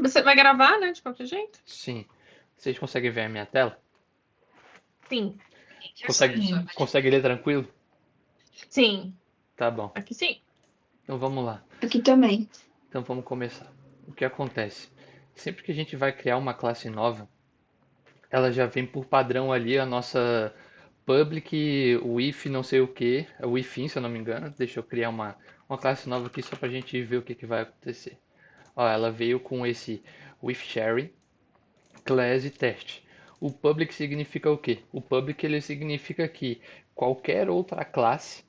Você vai gravar, né? De qualquer jeito? Sim. Vocês conseguem ver a minha tela? Sim. Consegue ler tranquilo? Sim. Tá bom. Aqui sim. Então vamos lá. Aqui também. Então vamos começar. O que acontece? Sempre que a gente vai criar uma classe nova, ela já vem por padrão ali a nossa public with não sei o que, within, se eu não me engano. Deixa eu criar uma classe nova aqui só pra gente ver o que vai acontecer. Ó, ela veio com esse with sharing, class e teste. O public significa o quê? O public ele significa que qualquer outra classe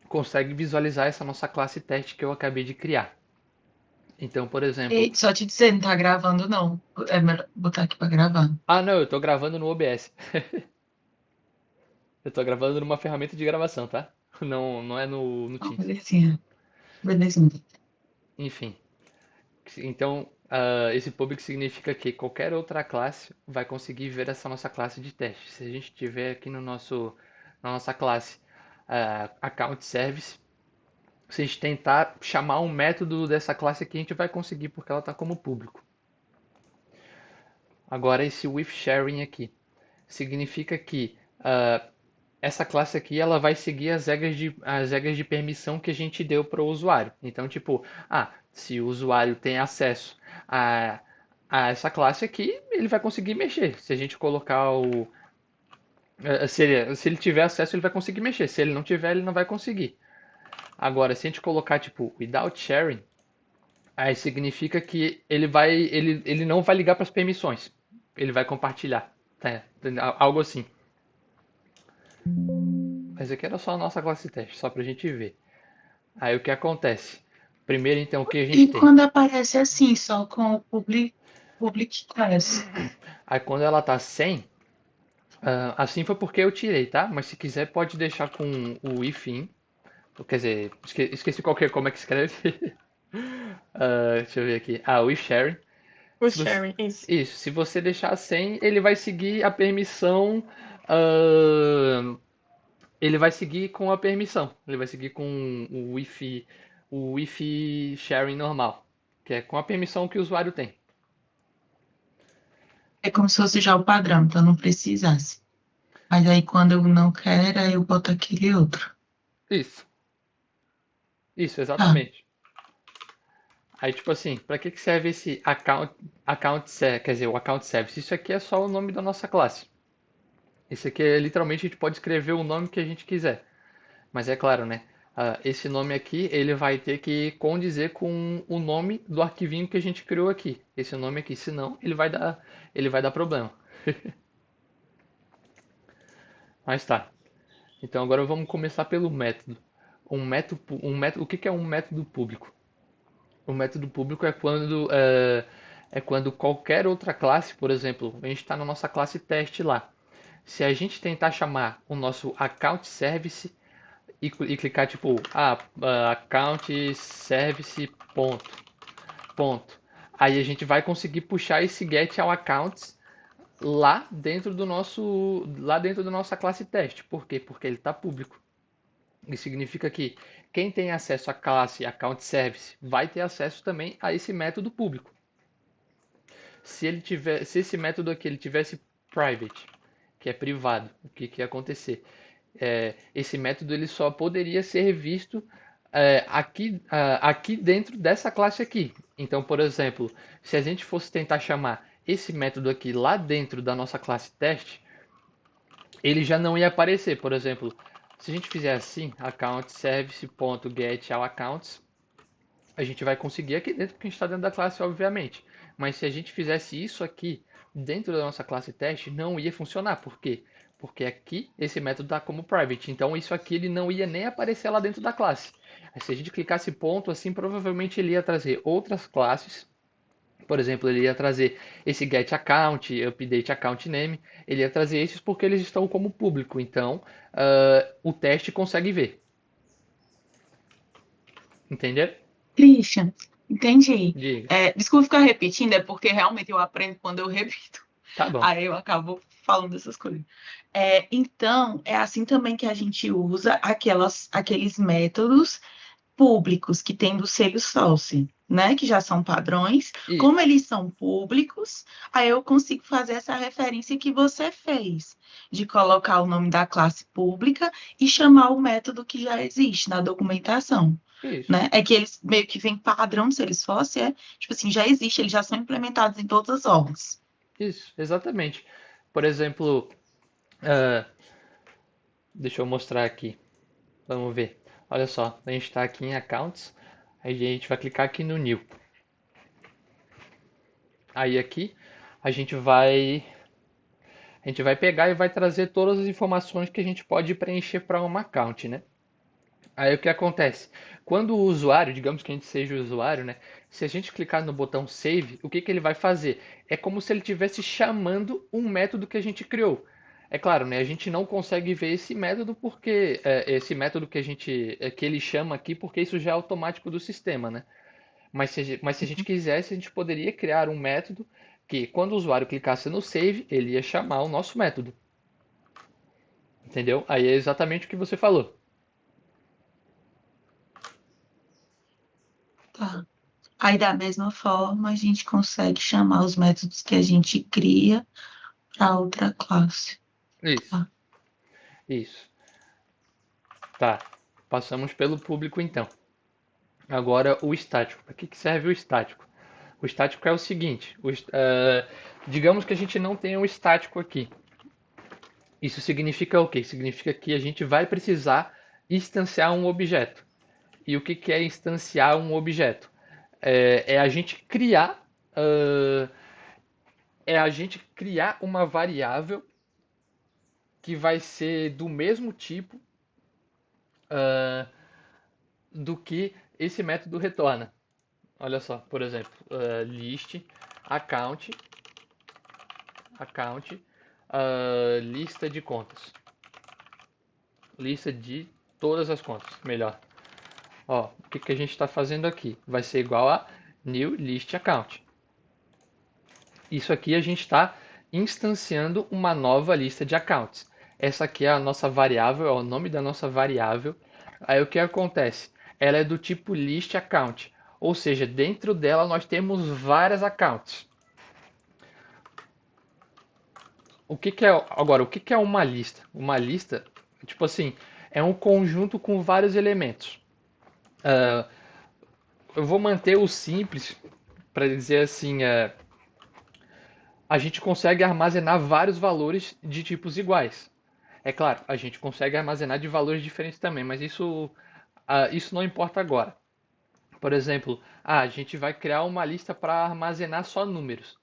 consegue visualizar essa nossa classe teste que eu acabei de criar. Então, por exemplo, E só te dizer, não tá gravando, não. É melhor botar aqui pra gravar. não, eu tô gravando no OBS. Eu tô gravando numa ferramenta de gravação, tá? Não é no Ó, Teams. belezinha. Belezinha. Enfim, então esse public significa que qualquer outra classe vai conseguir ver essa nossa classe de teste. Se a gente tiver aqui na nossa classe account service, se a gente tentar chamar um método dessa classe aqui, a gente vai conseguir porque ela está como público. Agora esse with sharing aqui significa que essa classe aqui ela vai seguir as regras de permissão que a gente deu para o usuário. Então, tipo, se o usuário tem acesso a, a essa classe aqui, ele vai conseguir mexer. Se a gente colocar se ele tiver acesso, ele vai conseguir mexer. Se ele não tiver, ele não vai conseguir. Agora, se a gente colocar, tipo, without sharing, aí significa que ele não vai ligar para as permissões. Ele vai compartilhar. É, algo assim. Mas aqui era só a nossa classe teste, só pra gente ver. Aí o que acontece? Primeiro, então, o que a gente E tem? quando aparece assim, só com o public class? Aí quando ela tá sem, assim foi porque eu tirei, tá? Mas se quiser pode deixar com o ifin. Quer dizer, esqueci como é que escreve. Deixa eu ver aqui. O if sharing. O Se você, sharing, isso. isso, se você deixar sem, ele vai seguir a permissão. ah, ele vai seguir com a permissão. Ele vai seguir com o Wi-Fi sharing normal, que é com a permissão que o usuário tem. É como se fosse já o padrão, então não precisasse. Mas aí quando eu não quero, aí eu boto aquele outro. Isso, isso, Tá. exatamente. Aí, tipo assim, para que serve esse quer dizer, o account service? Isso aqui é só o nome da nossa classe. Isso aqui é literalmente a gente pode escrever o nome que a gente quiser. Mas é claro, né? Esse nome aqui, ele vai ter que condizer com o nome do arquivinho que a gente criou aqui. Esse nome aqui, senão ele vai dar problema. Mas tá. Então agora vamos começar pelo método. O que é um método público? O método público é quando qualquer outra classe, por exemplo, a gente está na nossa classe teste lá. Se a gente tentar chamar o nosso account service e clicar tipo, account service ponto. Aí a gente vai conseguir puxar esse get ao accounts lá dentro da nossa classe teste. Por quê? Porque ele está público. Isso significa que quem tem acesso à classe account service vai ter acesso também a esse método público. Se esse método aqui ele tivesse private, que é privado, o que ia acontecer? Esse método ele só poderia ser visto aqui dentro dessa classe aqui. Então, por exemplo, se a gente fosse tentar chamar esse método aqui lá dentro da nossa classe teste, ele já não ia aparecer. Por exemplo, se a gente fizer assim, account service.get all accounts, a gente vai conseguir aqui dentro porque a gente está dentro da classe, obviamente. Mas se a gente fizesse isso aqui dentro da nossa classe teste, não ia funcionar. Por quê? Porque aqui esse método está como private. Então isso aqui ele não ia nem aparecer lá dentro da classe. Aí, se a gente clicasse ponto assim, provavelmente ele ia trazer outras classes. Por exemplo, ele ia trazer esse get account, update account name. Ele ia trazer esses porque eles estão como público. Então o teste consegue ver. Entendeu? Christian, entendi. Diga. Desculpa ficar repetindo, é porque realmente eu aprendo quando eu repito. Tá bom. Aí eu acabo falando essas coisas. Então, é assim também que a gente usa aqueles métodos públicos que tem do Salesforce, né? Que já são padrões. Como Isso, eles são públicos, aí eu consigo fazer essa referência que você fez, de colocar o nome da classe pública e chamar o método que já existe na documentação. isso, Né? É que eles meio que vem padrão do Salesforce, tipo assim, já existe, eles já são implementados em todas as orgs. isso, exatamente. Por exemplo, ah, deixa eu mostrar aqui. Vamos ver. Olha só, a gente está aqui em Accounts. Aí a gente vai clicar aqui no New. Aí aqui a gente vai pegar e vai trazer todas as informações que a gente pode preencher para uma account, né? Aí o que acontece? Quando o usuário, digamos que a gente seja o usuário, né? Se a gente clicar no botão Save, o que que ele vai fazer? É como se ele estivesse chamando um método que a gente criou. É claro, né? A gente não consegue ver esse método porque esse método que que ele chama aqui, porque isso já é automático do sistema, né? Mas se a gente quisesse, a gente poderia criar um método que, quando o usuário clicasse no Save, ele ia chamar o nosso método. Entendeu? Aí é exatamente o que você falou. Tá. Aí, da mesma forma, a gente consegue chamar os métodos que a gente cria para outra classe. Isso, Tá? isso. Tá. Passamos pelo público então. Agora o estático. Para que serve o estático? O estático é o seguinte: digamos que a gente não tenha um estático aqui. Isso significa o quê? Significa que a gente vai precisar instanciar um objeto. E o que que é instanciar um objeto? É a gente criar ah, é a gente criar uma variável que vai ser do mesmo tipo do que esse método retorna. Olha só, por exemplo, list account lista de contas, lista de todas as contas, melhor. Ó, o que que a gente está fazendo aqui? Vai ser igual a new list account. Isso aqui a gente está instanciando uma nova lista de accounts. Essa aqui é a nossa variável, é o nome da nossa variável. Aí o que acontece? Ela é do tipo list account, ou seja, dentro dela nós temos várias accounts. O que que é uma lista? Uma lista, tipo assim, é um conjunto com vários elementos. Eu vou manter o simples para dizer assim, a gente consegue armazenar vários valores de tipos iguais. É claro, a gente consegue armazenar de valores diferentes também, mas isso não importa agora. Por exemplo, a gente vai criar uma lista para armazenar só números.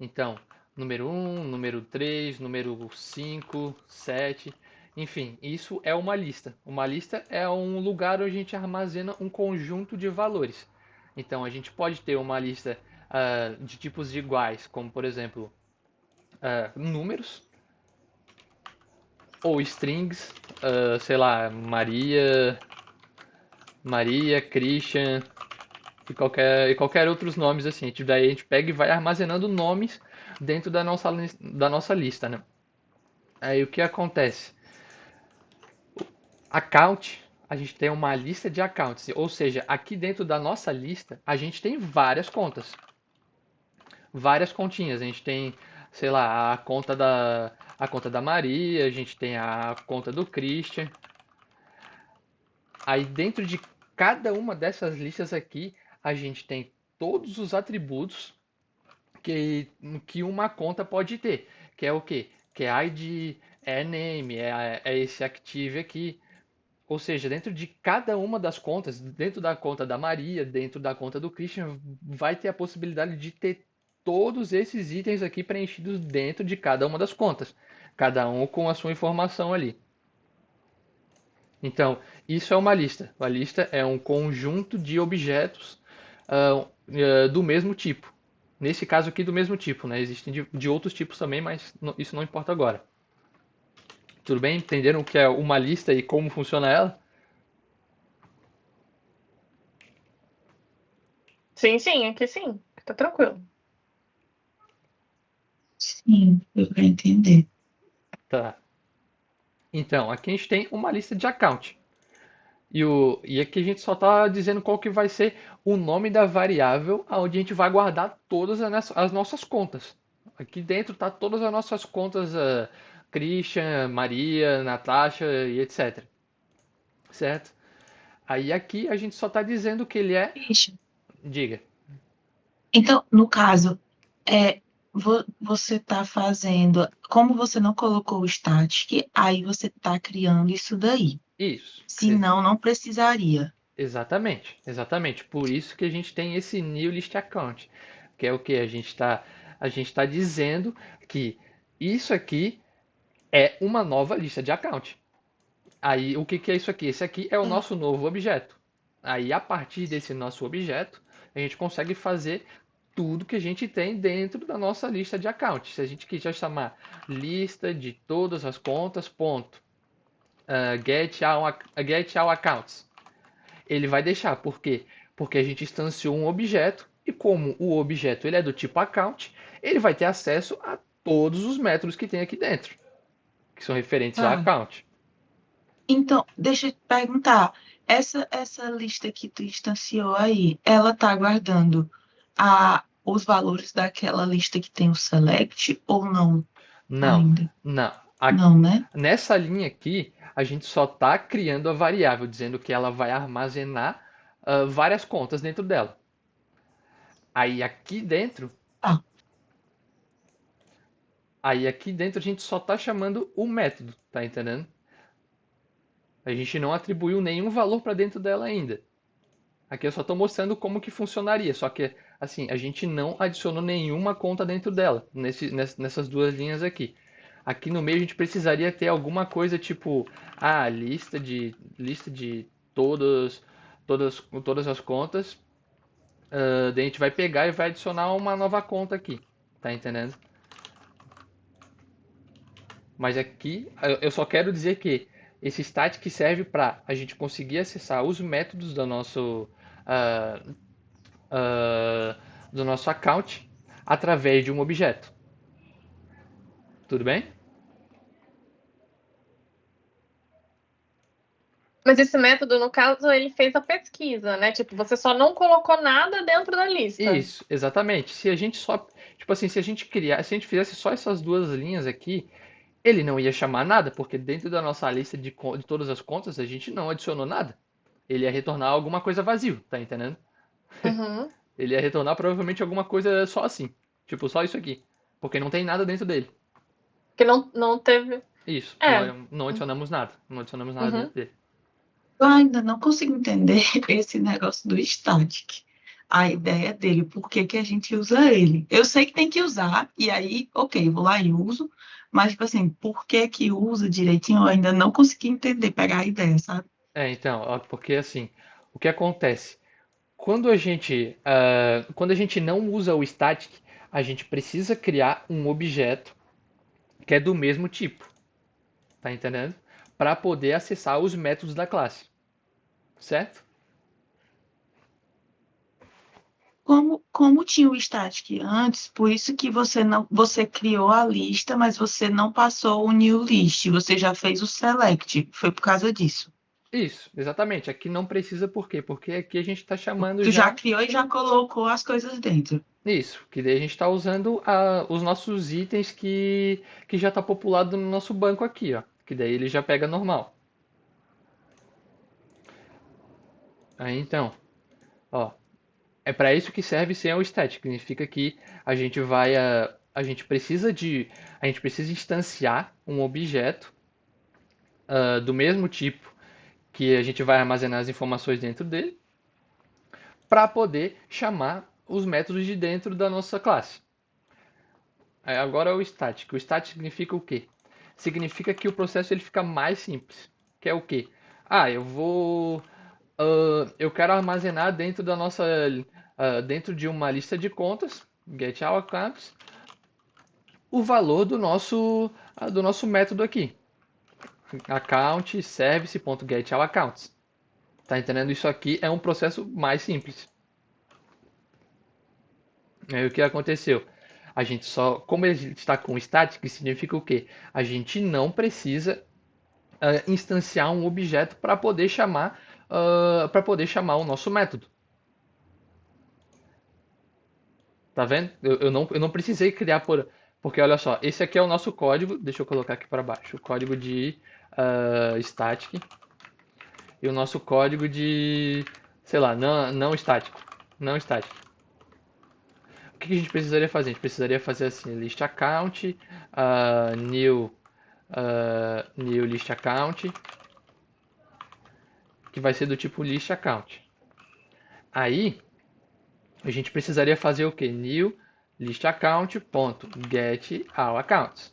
Então, número um, número 3, número 5, 7, enfim, isso é uma lista. Uma lista é um lugar onde a gente armazena um conjunto de valores. Então, a gente pode ter uma lista de tipos iguais, como por exemplo, números, ou strings, sei lá, Maria, Christian e qualquer outros nomes assim. Daí a gente pega e vai armazenando nomes dentro da nossa lista, né? Aí o que acontece? Account, a gente tem uma lista de accounts, ou seja, aqui dentro da nossa lista a gente tem várias contas, várias continhas. A gente tem, sei lá, a conta da Maria, a gente tem a conta do Christian. Aí dentro de cada uma dessas listas aqui, a gente tem todos os atributos que, que uma conta pode ter, que é o quê? Que é ID, é name, é esse active aqui. Ou seja, dentro de cada uma das contas, dentro da conta da Maria, dentro da conta do Christian, vai ter a possibilidade de ter todos esses itens aqui preenchidos dentro de cada uma das contas, cada um com a sua informação ali. Então, isso é uma lista. A lista é um conjunto de objetos do mesmo tipo. Nesse caso aqui, do mesmo tipo, né? Existem de outros tipos também, mas isso não importa agora. Tudo bem? Entenderam o que é uma lista e como funciona ela? Sim, sim, aqui sim. Tá tranquilo. Sim, deu para entender. Tá. Então, aqui a gente tem uma lista de account. E aqui a gente só está dizendo qual que vai ser o nome da variável onde a gente vai guardar todas as nossas contas. Aqui dentro tá todas as nossas contas, Christian, Maria, Natasha e etc. Certo? Aí aqui a gente só está dizendo que ele é. Ixi. Diga. Então, no caso, você está fazendo, como você não colocou o static, aí você está criando isso daí. Isso. Senão, não precisaria. Exatamente, exatamente. Por isso que a gente tem esse new list account, que é o que a gente tá dizendo que isso aqui é uma nova lista de account. Aí, o que que é isso aqui? Esse aqui é o nosso novo objeto. Aí, a partir desse nosso objeto, a gente consegue fazer tudo que a gente tem dentro da nossa lista de accounts. Se a gente quiser chamar lista de todas as contas, ponto, get all accounts, ele vai deixar. Por quê? Porque a gente instanciou um objeto e como o objeto ele é do tipo account, ele vai ter acesso a todos os métodos que tem aqui dentro, que são referentes a Tá. account. Então, deixa eu te perguntar, essa lista que tu instanciou aí, ela tá guardando os valores daquela lista que tem o select ou não Não, ainda? não. Não, né? Nessa linha aqui, a gente só está criando a variável, dizendo que ela vai armazenar várias contas dentro dela. Aí aqui dentro, Tá. aí aqui dentro a gente só está chamando o método, tá entendendo? A gente não atribuiu nenhum valor para dentro dela ainda. Aqui eu só estou mostrando como que funcionaria, só que assim, a gente não adicionou nenhuma conta dentro dela, nessas duas linhas aqui. Aqui no meio a gente precisaria ter alguma coisa tipo, lista de todas as contas. Daí a gente vai pegar e vai adicionar uma nova conta aqui, tá entendendo? Mas aqui eu só quero dizer que esse static serve para a gente conseguir acessar os métodos ah, do nosso account através de um objeto. Tudo bem? Mas esse método, no caso, ele fez a pesquisa, né? Tipo, você só não colocou nada dentro da lista. Isso, exatamente. Se a gente só, tipo assim, se a gente fizesse só essas duas linhas aqui, ele não ia chamar nada, porque dentro da nossa lista de todas as contas a gente não adicionou nada. Ele ia retornar alguma coisa vazio, tá entendendo? Uhum. Ele ia retornar provavelmente alguma coisa só assim, tipo só isso aqui, porque não tem nada dentro dele. Que não teve. Isso, É. não adicionamos nada, não adicionamos nada Uhum. dentro dele. Eu ainda não consigo entender esse negócio do static. A ideia dele, por que que a gente usa ele? Eu sei que tem que usar, e aí, ok, vou lá e uso, mas, tipo assim, por que que usa direitinho? Eu ainda não consegui entender, pegar a ideia, sabe? Então, ó, porque assim, o que acontece? Quando a gente não usa o static, a gente precisa criar um objeto que é do mesmo tipo, tá entendendo? Para poder acessar os métodos da classe, certo? Como tinha o static antes, por isso que você criou a lista, mas você não passou o new list, você já fez o select, foi por causa disso. Isso, exatamente. Aqui não precisa por quê? Porque aqui a gente está chamando Tu já já criou e já colocou as coisas dentro. isso, que daí a gente está usando os nossos itens que já está populado no nosso banco aqui, ó. Que daí ele já pega normal. Aí então, ó, é para isso que serve sem o static. Significa que a gente vai, a gente precisa instanciar um objeto do mesmo tipo que a gente vai armazenar as informações dentro dele, para poder chamar os métodos de dentro da nossa classe. Agora é o static. O static significa o quê? Significa que o processo ele fica mais simples. Que é o quê? Eu quero armazenar dentro de uma lista de contas, get all accounts, o valor do nosso método aqui, account service.getAllAccounts. Tá entendendo? Isso aqui é um processo mais simples. Aí o que aconteceu? A gente só, como ele está com static, significa o quê? A gente não precisa instanciar um objeto para poder chamar para poder chamar o nosso método. Tá vendo? Eu não precisei criar porque olha só, esse aqui é o nosso código. Deixa eu colocar aqui para baixo. O código de static e o nosso código de, sei lá, não estático. Não estático. O que a gente precisaria fazer? A gente precisaria fazer assim, list account, new list account, que vai ser do tipo list account. Aí, a gente precisaria fazer o que? New list account ponto get all accounts.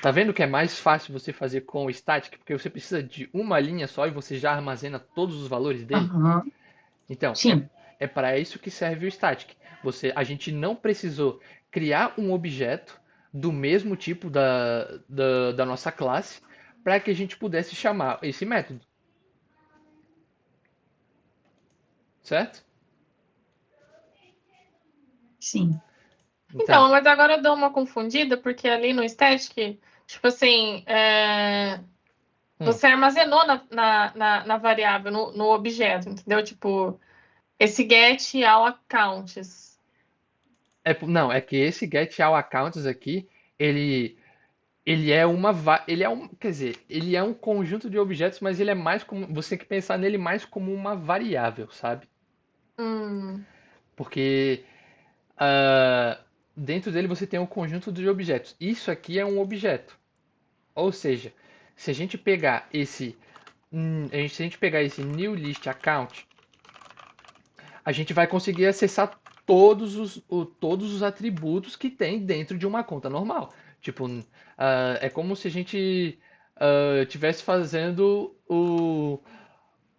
Tá vendo que é mais fácil você fazer com o static, porque você precisa de uma linha só e você já armazena todos os valores dele? Aham. Então, Sim. é para isso que serve o static. A gente não precisou criar um objeto do mesmo tipo da nossa classe para que a gente pudesse chamar esse método. Certo? Sim. Então, mas agora eu dou uma confundida, porque ali no static, tipo assim, você armazenou na variável, no objeto, entendeu? Tipo, esse get all accounts. Não, é que esse get all accounts aqui, ele quer dizer, ele é um conjunto de objetos, mas ele é mais como, você tem que pensar nele mais como uma variável, sabe? Hum. Porque dentro dele você tem um conjunto de objetos. Isso aqui é um objeto. Ou seja, se a gente pegar se a gente pegar esse new list account, a gente vai conseguir acessar todos os atributos que tem dentro de uma conta normal. Tipo, é como se a gente tivesse fazendo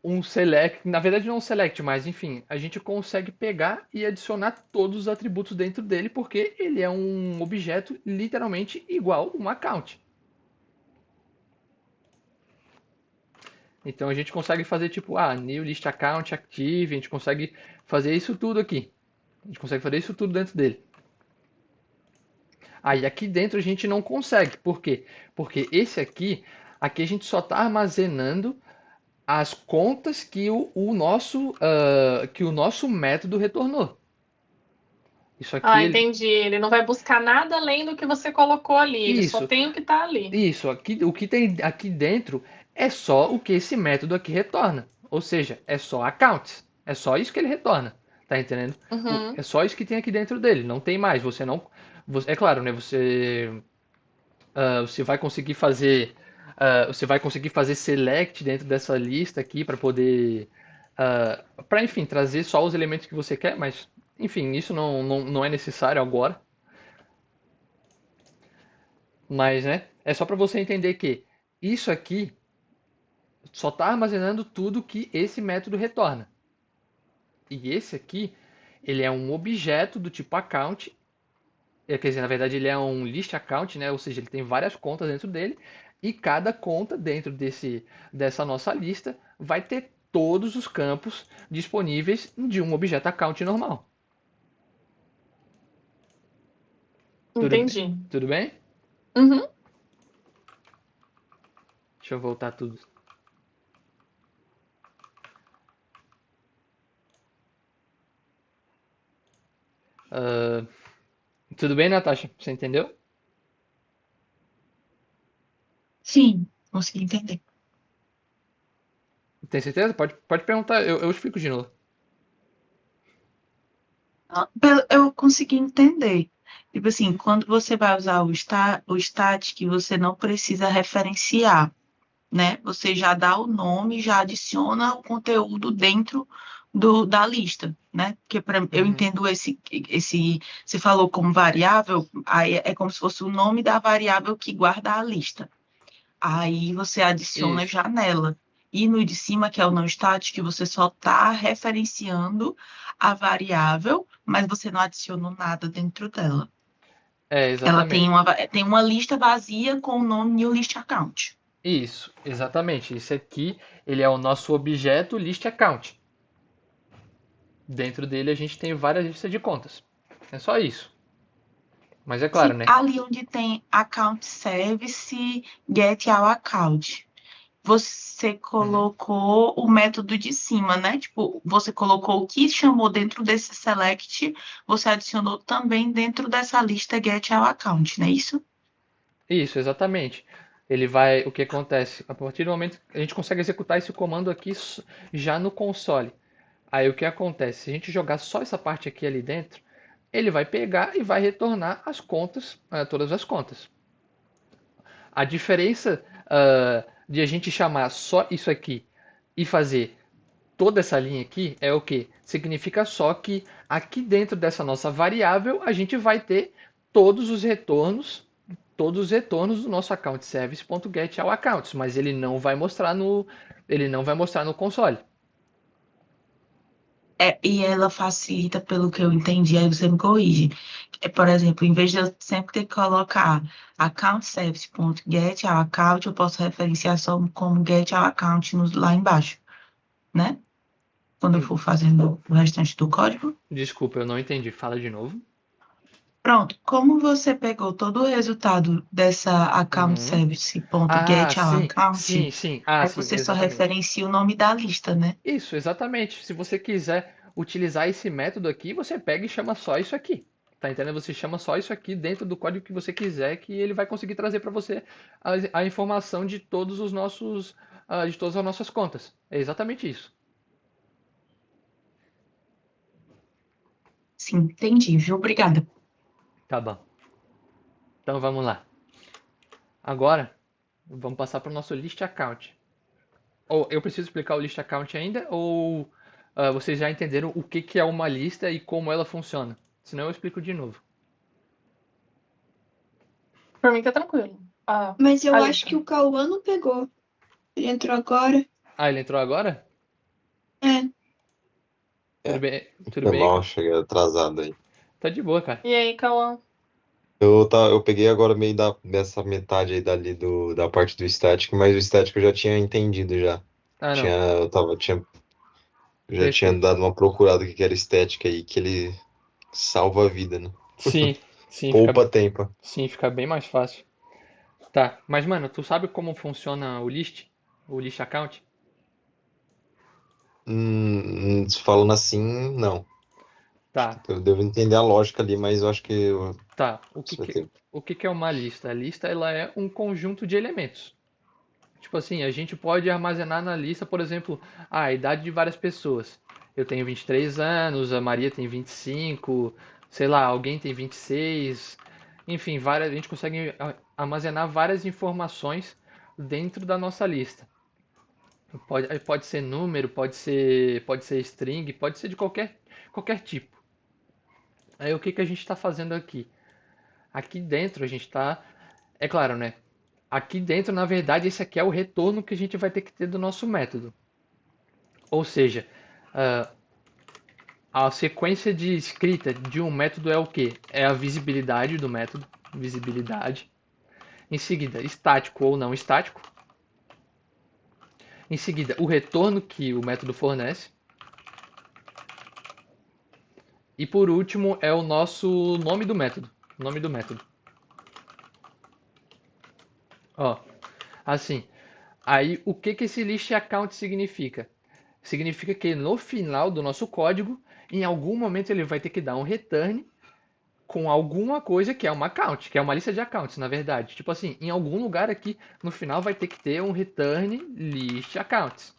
um select, na verdade não um select, mas enfim, a gente consegue pegar e adicionar todos os atributos dentro dele porque ele é um objeto literalmente igual um account. Então a gente consegue fazer tipo, new list account active, a gente consegue fazer isso tudo aqui. A gente consegue fazer isso tudo dentro dele. Aí aqui dentro a gente não consegue. Por quê? Porque aqui a gente só está armazenando as contas que que o nosso método retornou. Isso aqui Entendi. Ele não vai buscar nada além do que você colocou ali. Ele só isso, tem o que está ali. isso aqui, o que tem aqui dentro é só o que esse método aqui retorna. Ou seja, é só accounts. É só isso que ele retorna. Tá entendendo? É Uhum. só isso que tem aqui dentro dele. Não tem mais. É claro, né? Você vai conseguir fazer você vai conseguir fazer select dentro dessa lista aqui para poder para enfim trazer só os elementos que você quer, mas enfim isso não é necessário agora. Mas né, é só para você entender que isso aqui só está armazenando tudo que esse método retorna. E esse aqui ele é um objeto do tipo account. Quer dizer, na verdade ele é um list account, né? Ou seja, ele tem várias contas dentro dele e cada conta dentro dessa nossa lista vai ter todos os campos disponíveis de um objeto account normal. Tudo, Entendi. tudo bem? Uhum. Deixa eu voltar tudo. Ah, tudo bem, Natasha? Você entendeu? Sim, consegui entender. Tem certeza? Pode perguntar, eu explico de novo. Eu consegui entender. Tipo assim, quando você vai usar o static, você não precisa referenciar, né? Você já dá o nome, já adiciona o conteúdo dentro da lista, né? Porque eu Uhum. entendo você falou como variável, aí é como se fosse o nome da variável que guarda a lista. Aí você adiciona Isso. já nela. E no de cima, que é o não static, você só está referenciando a variável, mas você não adiciona nada dentro dela. É, Ela exatamente. tem uma lista vazia com o nome new list account. Isso, exatamente. Esse aqui, ele é o nosso objeto list account. Dentro dele a gente tem várias listas de contas. É só isso. Mas é claro, Sim, né? ali onde tem account service, get our account. você colocou o método de cima, né? Tipo, você colocou o que chamou dentro desse select, você adicionou também dentro dessa lista get our account, não é isso? Isso, exatamente. Ele vai, o que acontece? A partir do momento que a gente consegue executar esse comando aqui já no console. Aí o que acontece? Se a gente jogar só essa parte aqui ali dentro, ele vai pegar e vai retornar as contas, todas as contas. A diferença de a gente chamar só isso aqui e fazer toda essa linha aqui é o que? Significa só que aqui dentro dessa nossa variável a gente vai ter todos os retornos, todos os retornos do nosso account service.get ao accounts, mas ele não vai mostrar no console. E ela facilita, pelo que eu entendi, aí você me corrige. Por exemplo, em vez de eu sempre ter que colocar account service.get ao account, eu posso referenciar só como get ao account lá embaixo, né? Quando eu for fazendo o restante do código. Desculpa, eu não entendi. Fala de novo. Pronto, como você pegou todo o resultado dessa account Uhum. Ah, service.get ao sim, sim, account, sim. Ah, aí sim, você só exatamente. referencia o nome da lista, né? Isso, exatamente. Se você quiser utilizar esse método aqui, você pega e chama só isso aqui. Tá entendendo? Você chama só isso aqui dentro do código que você quiser, que ele vai conseguir trazer para você a informação de todos os nossos, de todas as nossas contas. É exatamente isso. Sim, entendi, viu? Obrigada. Tá bom. Então vamos lá. Agora, vamos passar para o nosso list account. Ou eu preciso explicar o list account ainda? Ou vocês já entenderam o que que é uma lista e como ela funciona? Senão eu explico de novo. Por mim tá tranquilo. Mas eu A acho lista. que o Cauã não pegou. Ele entrou agora. Ah, ele entrou agora? É. Tudo É, bem, tudo foi bem? mal, cheguei atrasado aí. Tá de boa, cara. E aí, Cauã? Eu peguei agora meio dessa metade aí da parte do static, mas o static eu já tinha entendido já. Ah, não. Eu já tinha Perfeito. dado uma procurada que era estética aí, que ele salva a vida, né? Sim, sim, Poupa tempo. fica bem mais fácil. Tá, mas mano, tu sabe como funciona o list account? Falando assim, não. Acho Tá, que eu devo entender a lógica ali, mas eu acho que tá. você vai ter. O que que é uma lista? A lista ela é um conjunto de elementos. Tipo assim, a gente pode armazenar na lista, por exemplo, a idade de várias pessoas. Eu tenho 23 anos, a Maria tem 25, sei lá, alguém tem 26. Enfim, a gente consegue armazenar várias informações dentro da nossa lista. Pode ser número, pode ser string, pode ser de qualquer tipo. Aí o que que a gente está fazendo aqui? Aqui dentro a gente está, é claro, né? Aqui dentro, na verdade, esse aqui é o retorno que a gente vai ter que ter do nosso método. Ou seja, a sequência de escrita de um método é o que? É a visibilidade do método, visibilidade. Em seguida, estático ou não estático. Em seguida, o retorno que o método fornece. E por último é o nosso nome do método. Nome do método. Ó, assim. Aí o que que esse list account significa? Significa que no final do nosso código, em algum momento ele vai ter que dar um return com alguma coisa que é uma account, que é uma lista de accounts, na verdade. Tipo assim, em algum lugar aqui no final vai ter que ter um return list accounts.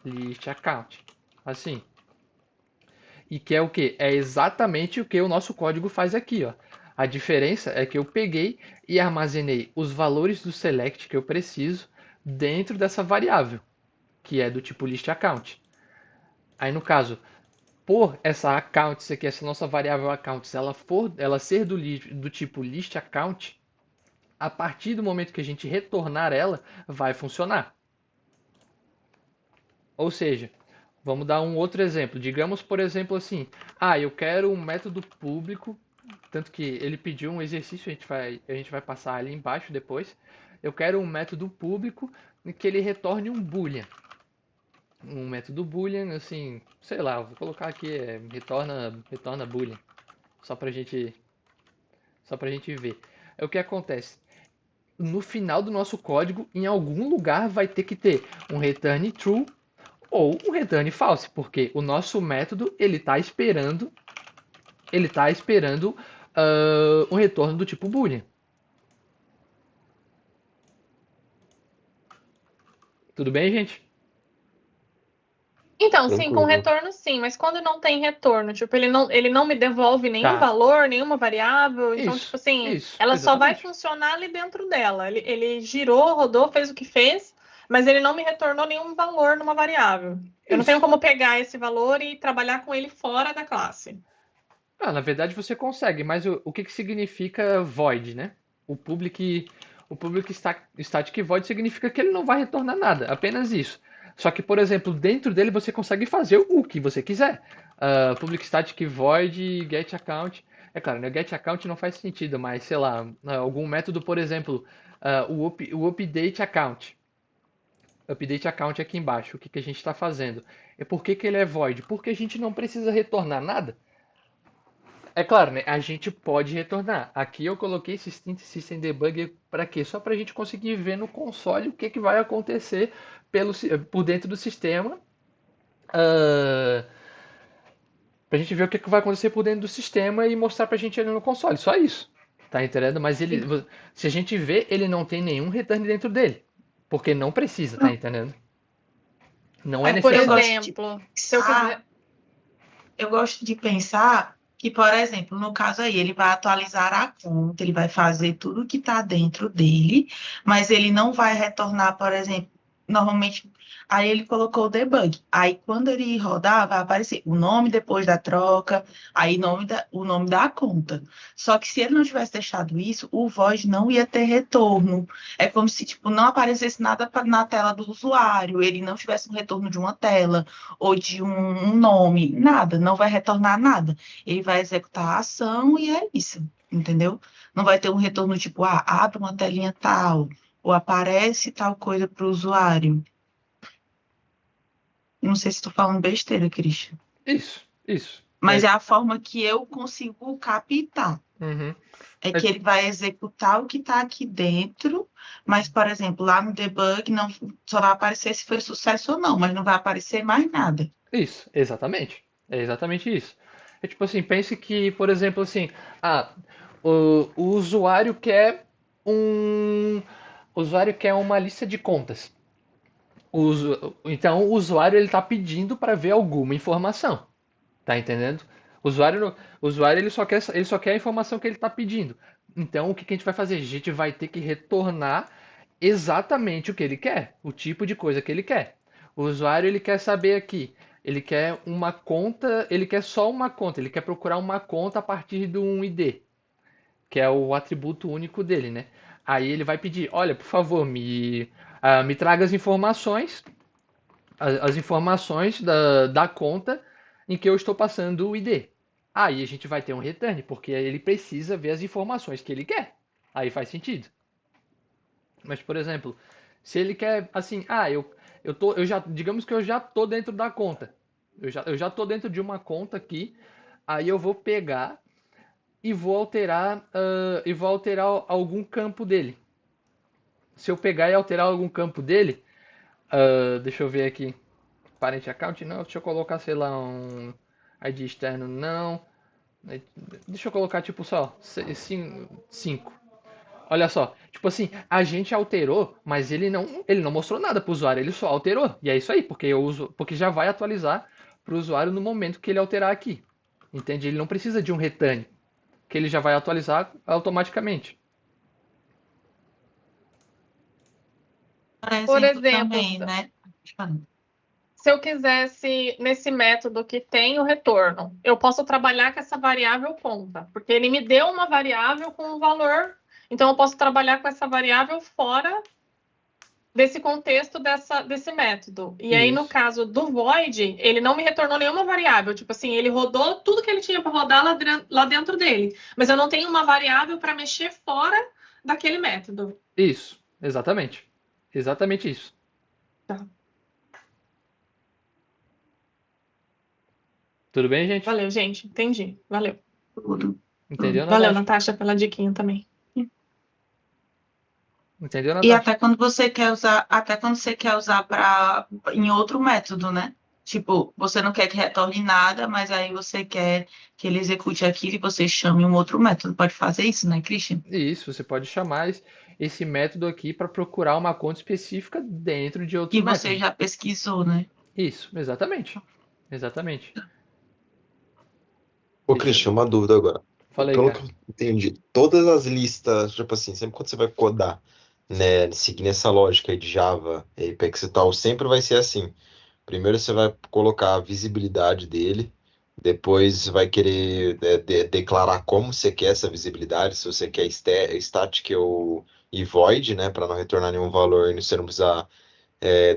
List account. Assim. E que é o que? É exatamente o que o nosso código faz aqui, ó. A diferença é que eu peguei e armazenei os valores do select que eu preciso dentro dessa variável, que é do tipo list account. Aí no caso, por essa accounts aqui, essa nossa variável accounts, ela ser do tipo list account, a partir do momento que a gente retornar ela, vai funcionar. Ou seja, vamos dar um outro exemplo. Digamos, por exemplo, assim, eu quero um método público, tanto que ele pediu um exercício, a gente vai passar ali embaixo depois. Eu quero um método público que ele retorne um boolean. Um método boolean, assim, sei lá, vou colocar aqui, retorna boolean, só pra gente ver. É o que acontece. no final do nosso código, em algum lugar vai ter que ter um return true ou um return false, porque o nosso método ele tá esperando um retorno do tipo boolean. Tudo bem, gente? Então, sim, com Tranquilo. retorno sim, mas quando não tem retorno, tipo, ele não me devolve nenhum Tá. valor, nenhuma variável, então, tipo Isso, assim, isso, ela só vai exatamente. funcionar ali dentro dela. Ele girou, rodou, fez o que fez, mas ele não me retornou nenhum valor numa variável. Eu não tenho Isso. como pegar esse valor e trabalhar com ele fora da classe. Na verdade você consegue, mas o que que significa void, né? O public static void significa que ele não vai retornar nada, apenas isso. Só que, por exemplo, dentro dele você consegue fazer o que você quiser. Public static void get account. É claro, né? Get account não faz sentido, mas sei lá, algum método, por exemplo, o update account. Update account aqui embaixo. O que que a gente está fazendo? Por que que ele é void? Porque a gente não precisa retornar nada. É claro, né? A gente pode retornar. Aqui eu coloquei System Debugger para quê? Só para a gente conseguir ver no console o que, que vai acontecer por dentro do sistema. Para a gente ver o que, que vai acontecer por dentro do sistema e mostrar para a gente ali no console. Só isso. Tá entendendo? Mas se a gente vê, ele não tem nenhum return dentro dele. Porque não precisa, tá Não, entendendo? Não é Por eu necessário. gosto de exemplo, se eu pensar, quiser. eu gosto de pensar que, por exemplo, no caso aí, ele vai atualizar a conta, ele vai fazer tudo que está dentro dele, mas ele não vai retornar, por exemplo, normalmente, aí ele colocou o debug. Aí, quando ele rodar, vai aparecer o nome depois da troca, aí o nome da conta. Só que se ele não tivesse deixado isso, o void não ia ter retorno. É como se, tipo, não aparecesse nada na tela do usuário, ele não tivesse um retorno de uma tela ou de um nome, nada, não vai retornar nada. Ele vai executar a ação e é isso, entendeu? Não vai ter um retorno tipo, abre uma telinha tal, ou aparece tal coisa para o usuário. Não sei se estou falando besteira, Christian, Isso, isso. mas é a forma que eu consigo captar. Uhum. É É que ele vai executar o que está aqui dentro, mas, por exemplo, lá no debug não só vai aparecer se foi sucesso ou não, mas não vai aparecer mais nada. Isso, exatamente. É exatamente isso. É tipo assim, pense que, por exemplo, assim, ah, o usuário quer um, o usuário quer uma lista de contas. Então o usuário ele está pedindo para ver alguma informação, tá entendendo? O usuário ele só quer a informação que ele está pedindo. Então o que que a gente vai fazer? A gente vai ter que retornar exatamente o que ele quer, o tipo de coisa que ele quer. O usuário ele quer saber aqui, ele quer uma conta, ele quer só uma conta, ele quer procurar uma conta a partir do um ID, que é o atributo único dele, né? Aí ele vai pedir, olha, por favor, me traga as informações da conta em que eu estou passando o ID. Aí a gente vai ter um return, porque ele precisa ver as informações que ele quer. Aí faz sentido. Mas, por exemplo, se ele quer assim, digamos que eu já tô dentro da conta. Eu já tô dentro de uma conta aqui, aí eu vou pegar e vou alterar algum campo dele. Se eu pegar e alterar algum campo dele, deixa eu ver aqui. Parent account não, deixa eu colocar, sei lá, um ID externo não. Deixa eu colocar tipo só 5. Olha só, tipo assim, a gente alterou, mas ele não mostrou nada para o usuário, ele só alterou. E é isso aí, porque já vai atualizar para o usuário no momento que ele alterar aqui. Entende? Ele não precisa de um return, que ele já vai atualizar automaticamente. Por Por exemplo, exemplo, também, né? se eu quisesse, nesse método que tem o retorno, eu posso trabalhar com essa variável conta, porque ele me deu uma variável com um valor, então eu posso trabalhar com essa variável fora desse contexto desse método. E aí, no Isso. caso do void, ele não me retornou nenhuma variável. Tipo assim, ele rodou tudo que ele tinha para rodar lá dentro dele. Mas eu não tenho uma variável para mexer fora daquele método. Isso, exatamente. Exatamente isso. Tá. Tudo bem, gente? Valeu, gente. Entendi. Valeu. Tudo. Entendeu, Valeu, Natasha? Natasha, pela diquinha também. Entendeu, E Natasha? até quando você quer usar em outro método, né? Tipo, você não quer que retorne nada, mas aí você quer que ele execute aquilo e você chame um outro método. Pode fazer isso, né, Christian? E isso, você pode chamar esse método aqui para procurar uma conta específica dentro de outro Que você método. já pesquisou, né? Isso, exatamente. Exatamente. Ô, Deixa Christian, eu... uma dúvida agora. Falei, Pelo que cara. eu entendi, todas as listas, tipo assim, sempre quando você vai codar, né, seguindo essa lógica aí de Java, Apex e tal, sempre vai ser assim. Primeiro você vai colocar a visibilidade dele, depois vai querer declarar como você quer essa visibilidade, se você quer static ou e void, né, para não retornar nenhum valor e você não precisar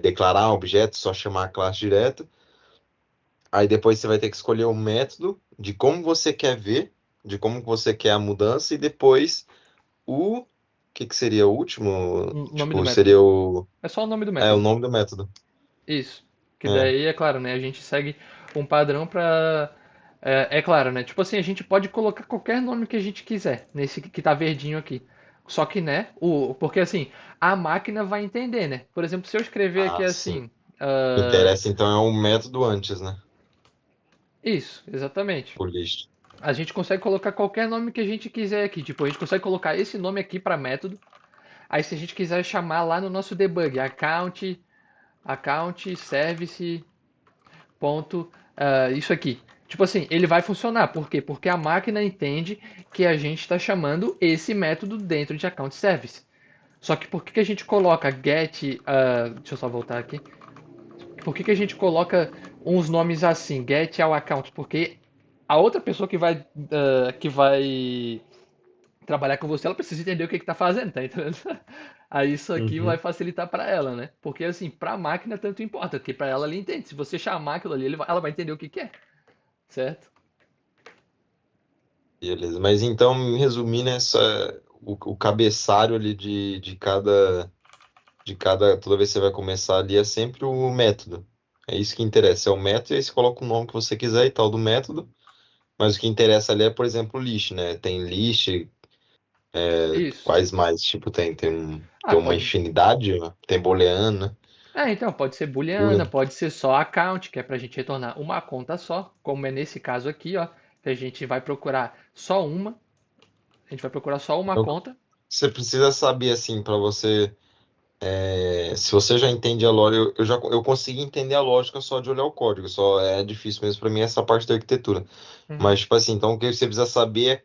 declarar objeto, só chamar a classe direto. Aí depois você vai ter que escolher o método de como você quer ver, de como você quer a mudança, e depois o que seria o último? Nome do Tipo, método. seria o. É só o nome do É, o método. nome do método. Isso. Que É. daí, é claro, né? A gente segue um padrão pra. É claro, né? Tipo assim, a gente pode colocar qualquer nome que a gente quiser nesse que tá verdinho aqui. Só que, né? Porque assim, a máquina vai entender, né? Por exemplo, se eu escrever aqui Ah, sim. assim. O que interessa então é o método antes, né? Isso, exatamente. O list. A gente consegue colocar qualquer nome que a gente quiser aqui. Tipo, a gente consegue colocar esse nome aqui para método. Aí, se a gente quiser chamar lá no nosso debug, account service ponto, isso aqui. Tipo assim, ele vai funcionar. Por quê? Porque a máquina entende que a gente está chamando esse método dentro de account service. Só que por que que a gente coloca get, deixa eu só voltar aqui. Por que que a gente coloca uns nomes assim, get ao account? Porque a outra pessoa que vai trabalhar com você, ela precisa entender o que está fazendo, tá entendendo? Aí isso aqui vai Uhum. facilitar para ela, né? Porque assim, para a máquina tanto importa, porque para ela entende. Se você chamar aquilo ali, ela vai entender o que que é, certo? Beleza. Mas então, resumindo, o cabeçalho ali toda vez que você vai começar ali é sempre o método. É isso que interessa, é o método, e aí você coloca o nome que você quiser e tal do método. Mas o que interessa ali é, por exemplo, o list, né? Tem list, Isso. quais mais? Tipo, Ah, tem uma pode. infinidade, né? Tem booleano, Então, pode ser booleana, boolean. pode ser só account, que é para a gente retornar uma conta só, como é nesse caso aqui, ó, que a gente vai procurar só uma, a gente vai procurar só uma Então, conta. você precisa saber, assim, para você. Se você já entende a lógica, eu consegui entender a lógica só de olhar o código, só é difícil mesmo para mim essa parte da arquitetura. Uhum. Mas, tipo assim, então o que você precisa saber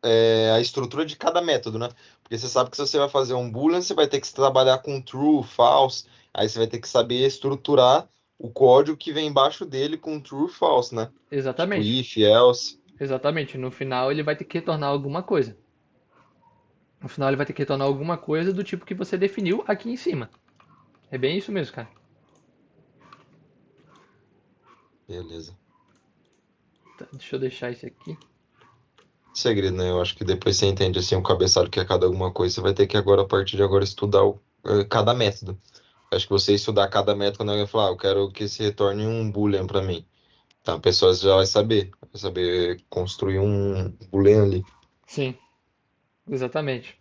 é, a estrutura de cada método, né? Porque você sabe que se você vai fazer um boolean, você vai ter que trabalhar com true, false, aí você vai ter que saber estruturar o código que vem embaixo dele com true, false, né? Tipo Exatamente. if, else. Exatamente. No final ele vai ter que retornar alguma coisa. No final ele vai ter que retornar alguma coisa do tipo que você definiu aqui em cima. É bem isso mesmo, cara. Beleza. Tá, deixa eu deixar isso aqui. Segredo, né? Eu acho que depois você entende assim o cabeçalho que é cada alguma coisa, você vai ter que agora, a partir de agora, estudar cada método. Acho que você estudar cada método, quando alguém falar, eu quero que se retorne um boolean para mim. Então a pessoa já vai saber construir um boolean ali. Sim, exatamente.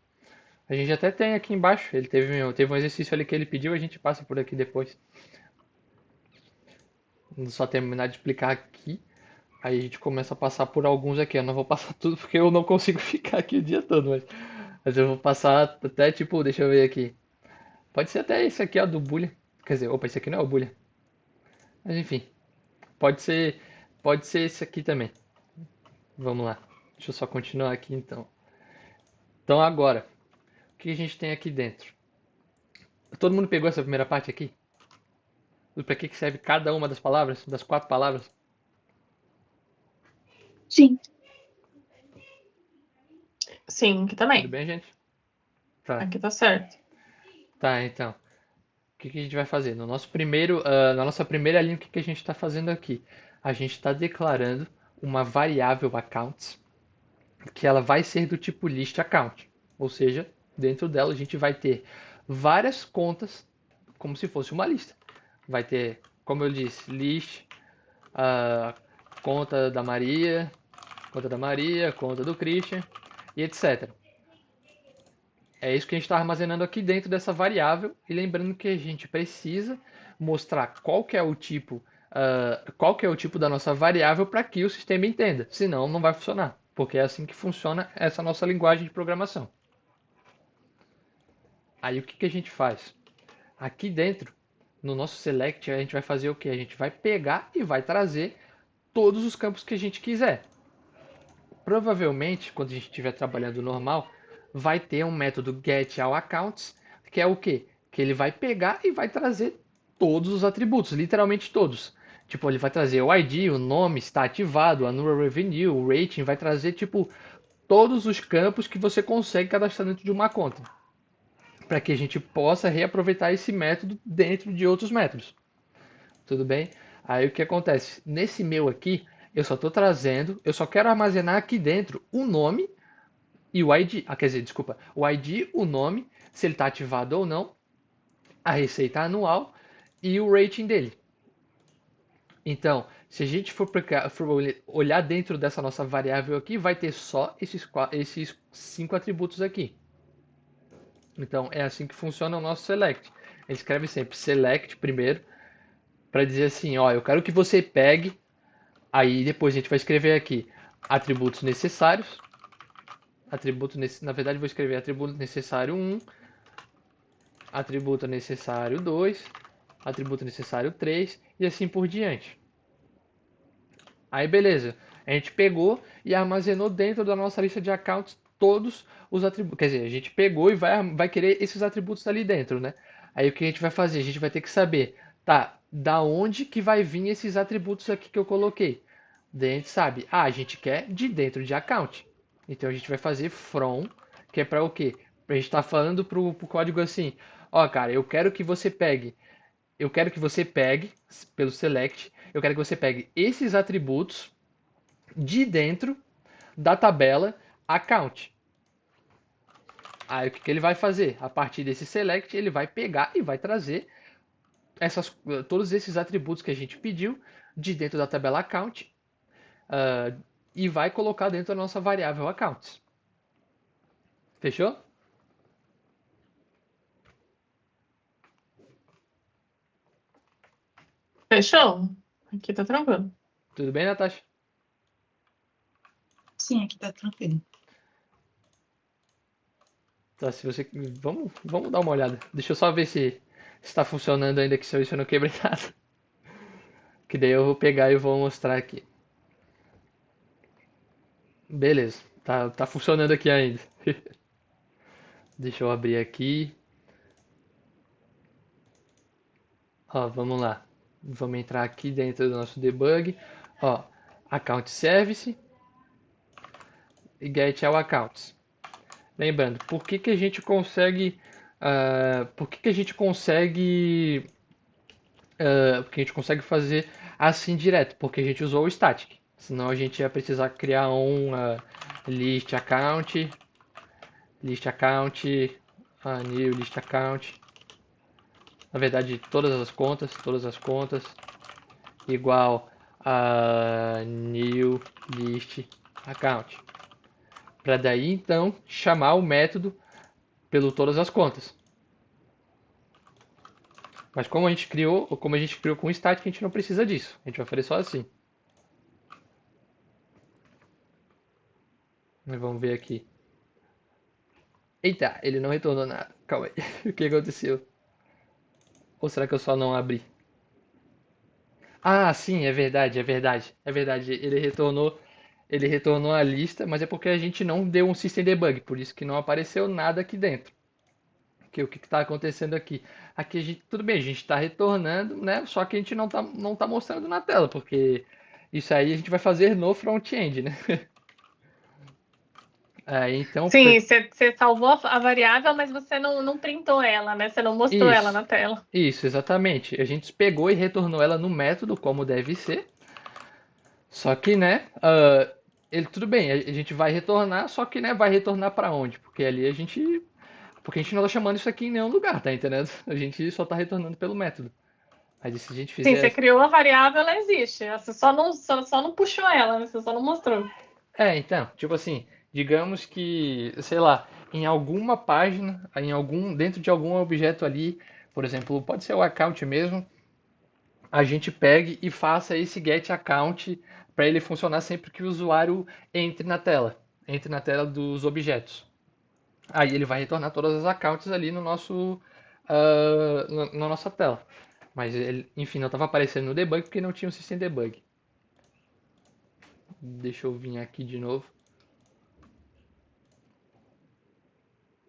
A gente até tem aqui embaixo. Ele teve um exercício ali que ele pediu, a gente passa por aqui depois. Só terminar de explicar aqui. Aí a gente começa a passar por alguns aqui. Eu não vou passar tudo porque eu não consigo ficar aqui o dia todo, mas eu vou passar até tipo, deixa eu ver aqui. Pode ser até esse aqui, ó, do Boolean. Quer dizer, opa, esse aqui não é o Boolean. Mas enfim, pode ser, pode ser esse aqui também. Vamos lá. Deixa eu só continuar aqui então. Então agora, o que a gente tem aqui dentro? Todo mundo pegou essa primeira parte aqui? Para que serve cada uma das palavras, das 4 palavras? Sim. Sim, aqui Tudo também. bem, gente? Tá. Aqui tá certo. Tá, então. O que que a gente vai fazer? Na nossa primeira linha, o que que a gente está fazendo aqui? A gente está declarando uma variável accounts que ela vai ser do tipo list account. Ou seja, dentro dela a gente vai ter várias contas como se fosse uma lista. Vai ter, como eu disse, list, a conta da Maria, conta do Christian e etc. É isso que a gente está armazenando aqui dentro dessa variável. E lembrando que a gente precisa mostrar qual que é o tipo, qual que é o tipo da nossa variável para que o sistema entenda. Senão, não vai funcionar. Porque é assim que funciona essa nossa linguagem de programação. Aí o que que a gente faz? Aqui dentro, no nosso select, a gente vai fazer o que? A gente vai pegar e vai trazer todos os campos que a gente quiser. Provavelmente, quando a gente estiver trabalhando normal, vai ter um método getAllAccounts, que é o quê? Que ele vai pegar e vai trazer todos os atributos, literalmente todos. Tipo, ele vai trazer o ID, o nome, está ativado, o annual revenue, o rating, vai trazer tipo todos os campos que você consegue cadastrar dentro de uma conta, para que a gente possa reaproveitar esse método dentro de outros métodos. Tudo bem? Aí o que acontece? Nesse meu aqui, eu só estou trazendo, eu só quero armazenar aqui dentro o nome e o ID. Quer dizer, desculpa, o ID, o nome, se ele está ativado ou não, a receita anual e o rating dele. Então, se a gente for olhar dentro dessa nossa variável aqui, vai ter só esses 5 atributos aqui. Então, é assim que funciona o nosso select. Ele escreve sempre select primeiro, para dizer assim, ó, eu quero que você pegue, aí depois a gente vai escrever aqui atributos necessários, na verdade vou escrever atributo necessário 1, atributo necessário 2, atributo necessário 3 e assim por diante. Aí beleza, a gente pegou e armazenou dentro da nossa lista de accounts todos os atributos, quer dizer, a gente pegou e vai querer esses atributos ali dentro, né? Aí o que a gente vai fazer? A gente vai ter que saber, tá, da onde que vai vir esses atributos aqui que eu coloquei. Daí a gente sabe, a gente quer de dentro de account. Então a gente vai fazer from, que é para o quê? A gente está falando pro código assim, ó, cara, eu quero que você pegue pelo select, eu quero que você pegue esses atributos de dentro da tabela account. Aí o que ele vai fazer? A partir desse select, ele vai pegar e vai trazer todos esses atributos que a gente pediu de dentro da tabela account e vai colocar dentro da nossa variável accounts. Fechou? Fechou? Aqui tá tranquilo. Tudo bem, Natasha? Sim, aqui tá tranquilo. Tá, se você... vamos dar uma olhada. Deixa eu só ver se está funcionando ainda, que se eu não quebrei nada. Que daí eu vou pegar e vou mostrar aqui. Beleza, tá funcionando aqui ainda. Deixa eu abrir aqui. Ó, vamos lá. Vamos entrar aqui dentro do nosso debug. Ó, account service e get all accounts. Lembrando, por que a gente consegue fazer assim direto? Porque a gente usou o static. Senão a gente ia precisar criar um list account, new list account. Na verdade, todas as contas, igual a new list account. Para daí então chamar o método pelo todas as contas. Mas como a gente criou com static, a gente não precisa disso. A gente vai fazer só assim. Mas vamos ver aqui. Eita, ele não retornou nada. Calma aí. O que aconteceu? Ou será que eu só não abri? Ah, sim, é verdade, é verdade. É verdade. Ele retornou a lista, mas é porque a gente não deu um system debug, por isso que não apareceu nada aqui dentro. O que está acontecendo aqui? Aqui a gente, tudo bem, a gente está retornando, né? Só que a gente não tá mostrando na tela, porque isso aí a gente vai fazer no front-end, né? Então, Sim, você salvou a variável, mas você não printou ela, né? Você não mostrou ela isso, na tela. isso, exatamente. A gente pegou e retornou ela no método, como deve ser. Só que, né, tudo bem, a gente vai retornar, só que, né, vai retornar para onde? Porque a gente não está chamando isso aqui em nenhum lugar, tá entendendo? A gente só está retornando pelo método. Mas se a gente Sim, você fizer... criou a variável, ela existe. Você só não puxou ela, né? Você só não mostrou. Então, tipo assim, digamos que, sei lá, em alguma página, dentro de algum objeto ali, por exemplo, pode ser o account mesmo, a gente pegue e faça esse get account para ele funcionar sempre que o usuário entre na tela dos objetos. Aí ele vai retornar todas as accounts ali no nosso, na nossa tela. Mas ele, enfim, não estava aparecendo no debug porque não tinha o system debug. Deixa eu vir aqui de novo.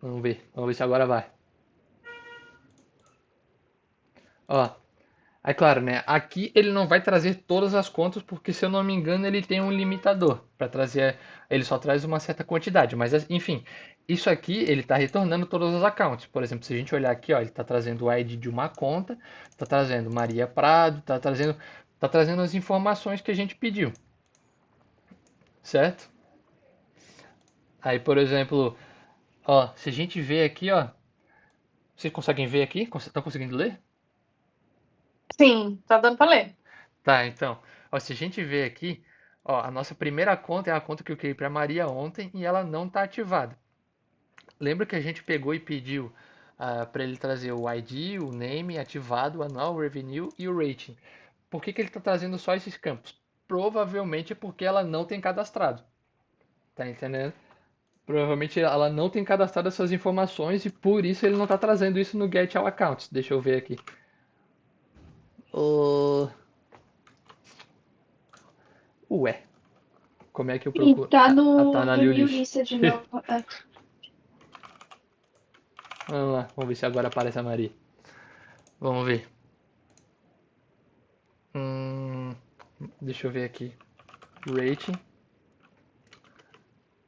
Vamos ver se agora vai. Ó, é claro, né? Aqui ele não vai trazer todas as contas, porque se eu não me engano ele tem um limitador para trazer. Ele só traz uma certa quantidade, mas enfim, isso aqui ele está retornando todos os accounts. Por exemplo, se a gente olhar aqui, ó, ele está trazendo o ID de uma conta, está trazendo Maria Prado, tá trazendo as informações que a gente pediu, certo? Aí, por exemplo, ó, se a gente vê aqui, ó, vocês conseguem ver aqui? Estão conseguindo ler? Sim, tá dando para ler. Tá, então, ó, se a gente vê aqui, ó, a nossa primeira conta é a conta que eu criei para Maria ontem e ela não está ativada. Lembra que a gente pegou e pediu para ele trazer o ID, o name ativado, o anual, o revenue e o rating. Por que ele está trazendo só esses campos? Provavelmente é porque ela não tem cadastrado. Tá entendendo? Provavelmente ela não tem cadastrado essas informações e por isso ele não está trazendo isso no Get All Accounts. Deixa eu ver aqui. Uh, Ué, como é que eu E procuro? tá Tá na no New New List. Lista de novo. Vamos lá, vamos ver se agora aparece a Maria. Vamos ver. Hum, Deixa eu ver aqui. Rating.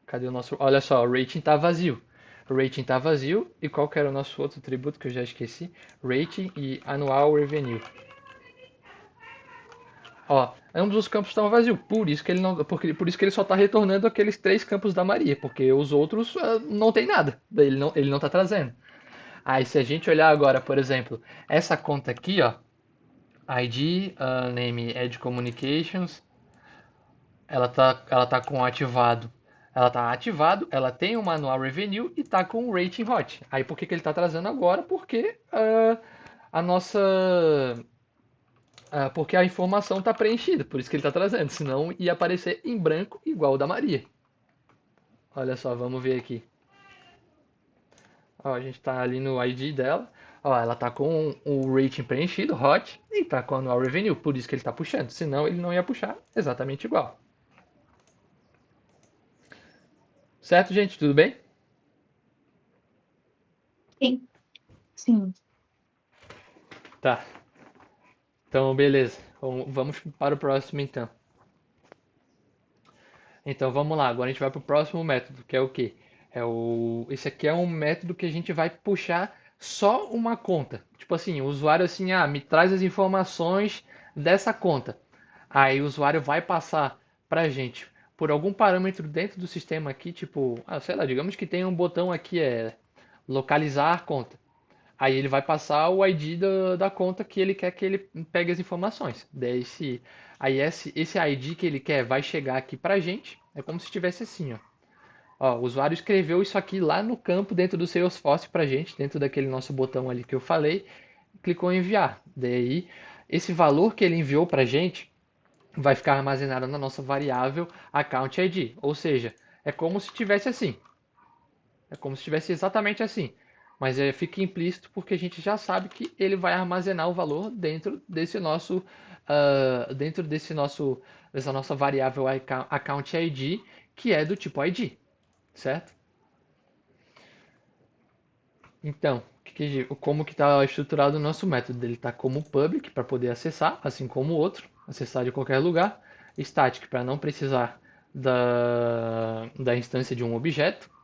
Cadê o nosso? Olha só, o rating tá vazio. O rating tá vazio. E qual que era o nosso outro tributo que eu já esqueci? Rating e anual revenue. Ó, ambos os campos estão vazios. Por isso que ele não, por isso que ele só está retornando aqueles 3 campos da Maria, porque os outros não tem nada. Ele não tá trazendo. Aí se a gente olhar agora, por exemplo, essa conta aqui, ó, ID, name Edge Communications, ela tá com ativado. Ela tá ativado, ela tem o manual revenue e tá com o rating hot. Aí por que ele tá trazendo agora? Porque a nossa porque a informação está preenchida, por isso que ele está trazendo, senão ia aparecer em branco igual o da Maria. Olha só, vamos ver aqui. Ó, a gente está ali no ID dela. Ó, ela está com o rating preenchido, hot, e está com o annual revenue, por isso que ele está puxando, senão ele não ia puxar exatamente igual. Certo, gente? Tudo bem? Sim. Sim. Tá. Então, beleza. Vamos para o próximo, então. Então, vamos lá. Agora a gente vai para o próximo método, que é o quê? Esse aqui é um método que a gente vai puxar só uma conta. Tipo assim, o usuário assim, me traz as informações dessa conta. Aí o usuário vai passar para a gente por algum parâmetro dentro do sistema aqui, tipo, sei lá, digamos que tem um botão aqui, localizar conta. Aí ele vai passar o ID da conta que ele quer que ele pegue as informações. Aí esse ID que ele quer vai chegar aqui pra gente. É como se estivesse assim, ó. Ó, o usuário escreveu isso aqui lá no campo dentro do Salesforce pra gente, dentro daquele nosso botão ali que eu falei, clicou em enviar. Daí, esse valor que ele enviou pra gente vai ficar armazenado na nossa variável account ID. Ou seja, é como se tivesse assim. É como se estivesse exatamente assim. Mas fica implícito porque a gente já sabe que ele vai armazenar o valor dentro dessa nossa variável account ID, que é do tipo ID, certo? Então, como que está estruturado o nosso método? Ele está como public para poder acessar, assim como o outro, acessar de qualquer lugar. Static para não precisar da instância de um objeto.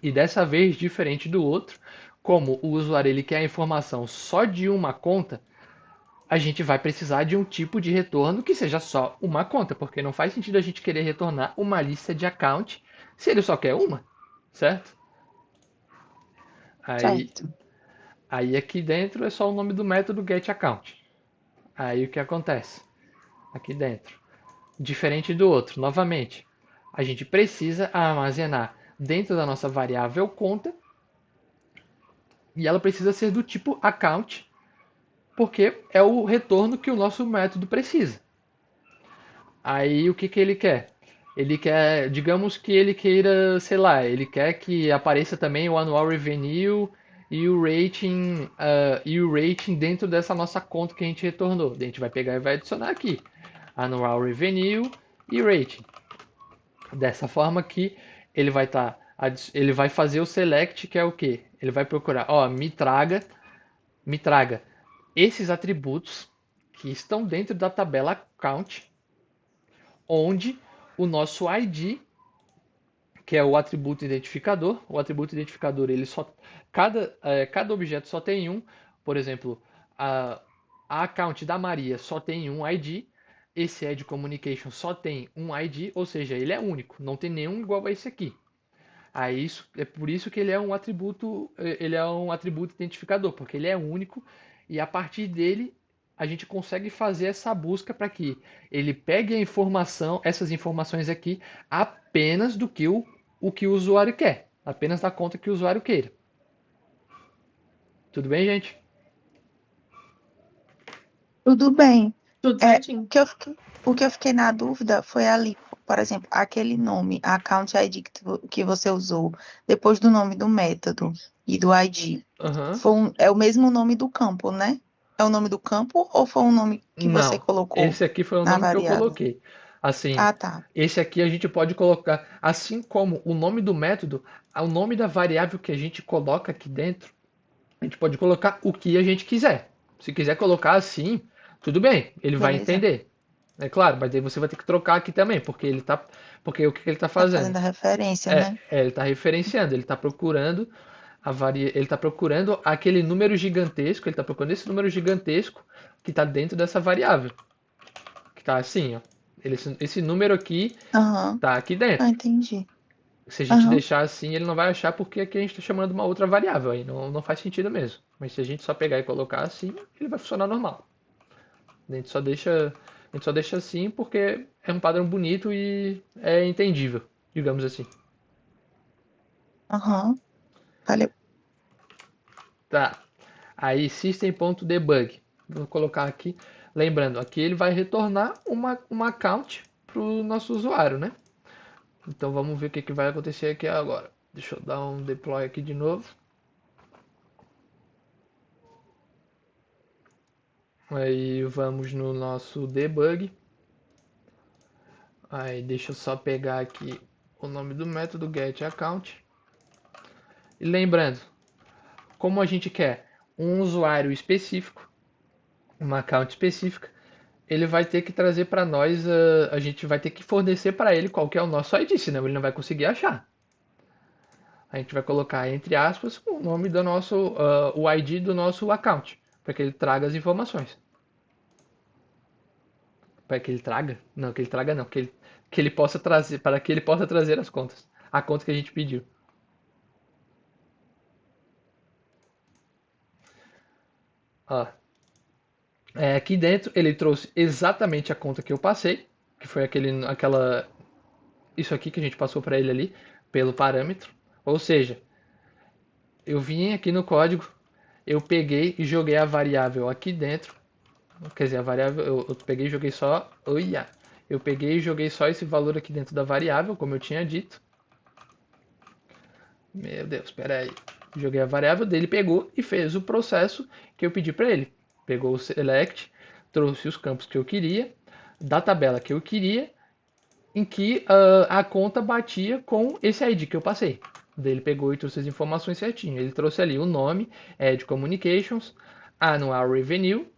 E dessa vez, diferente do outro, como o usuário ele quer a informação só de uma conta, a gente vai precisar de um tipo de retorno que seja só uma conta, porque não faz sentido a gente querer retornar uma lista de account se ele só quer uma, certo? Aí, Certo. aí aqui dentro é só o nome do método getAccount. Aí o que acontece? Aqui dentro. Diferente do outro, novamente, a gente precisa armazenar dentro da nossa variável conta e ela precisa ser do tipo account, porque é o retorno que o nosso método precisa. Aí o que que ele quer? Ele quer, digamos que ele queira, sei lá, ele quer que apareça também o annual revenue e o rating dentro dessa nossa conta que a gente retornou. A gente vai pegar e vai adicionar aqui annual revenue e rating. Dessa forma que ele vai fazer o select, que é o quê? Ele vai procurar, ó, me traga esses atributos que estão dentro da tabela account, onde o nosso ID, que é o atributo identificador, ele só cada objeto só tem um. Por exemplo, a account da Maria só tem um ID, esse Ed Communication só tem um ID, ou seja, ele é único, não tem nenhum igual a esse aqui. Aí é por isso que ele é um atributo identificador, porque ele é único e a partir dele a gente consegue fazer essa busca para que ele pegue essas informações aqui apenas do que o que o usuário quer, apenas da conta que o usuário queira. Tudo bem, gente? Tudo bem. Tudo certinho. O que eu fiquei na dúvida foi ali, por exemplo, aquele nome, account ID que você usou, depois do nome do método e do ID. Uhum. É o mesmo nome do campo, né? É o nome do campo ou foi um nome que você Não, colocou esse aqui foi o na nome que eu variável? coloquei. Assim, Ah, tá. esse aqui a gente pode colocar, assim como o nome do método, o nome da variável que a gente coloca aqui dentro, a gente pode colocar o que a gente quiser. Se quiser colocar assim, tudo bem, ele vai Beleza. entender. É claro, mas aí você vai ter que trocar aqui também, porque o que ele está Tá fazendo? fazendo a referência, né? Ele está referenciando, ele está procurando ele está procurando aquele número gigantesco, ele está procurando esse número gigantesco que está dentro dessa variável, que está assim, ó. Esse número aqui Aham. está aqui dentro. Ah, entendi. Se a gente Aham. deixar assim, ele não vai achar porque aqui a gente está chamando de uma outra variável, aí não faz sentido mesmo. Mas se a gente só pegar e colocar assim, ele vai funcionar normal. A gente só deixa assim porque é um padrão bonito e é entendível, digamos assim. Aham. Valeu. Tá. Aí system.debug. Vou colocar aqui. Lembrando, aqui ele vai retornar uma account para o nosso usuário, né? Então vamos ver o que vai acontecer aqui agora. Deixa eu dar um deploy aqui de novo. Aí vamos no nosso debug. Aí deixa eu só pegar aqui o nome do método getAccount. E lembrando, como a gente quer um usuário específico, uma account específica, ele vai ter que trazer para nós, a gente vai ter que fornecer para ele qual que é o nosso ID, senão ele não vai conseguir achar. A gente vai colocar entre aspas o nome do nosso, o ID do nosso account, para que ele traga as informações. Para que ele traga? Não, que ele traga não, que ele possa trazer, para que ele possa trazer as contas, a conta que a gente pediu. Ó, aqui dentro ele trouxe exatamente a conta que eu passei, que foi isso aqui que a gente passou para ele ali pelo parâmetro. Ou seja, eu vim aqui no código, eu peguei e joguei a variável aqui dentro. Quer dizer, a variável eu peguei e joguei só. Oia! Eu peguei e joguei só esse valor aqui dentro da variável, como eu tinha dito. Meu Deus, espera aí. Joguei a variável dele, pegou e fez o processo que eu pedi para ele. Pegou o select, trouxe os campos que eu queria, da tabela que eu queria, em que a conta batia com esse ID que eu passei. Daí ele pegou e trouxe as informações certinho. Ele trouxe ali o nome, Ed Communications, Annual Revenue,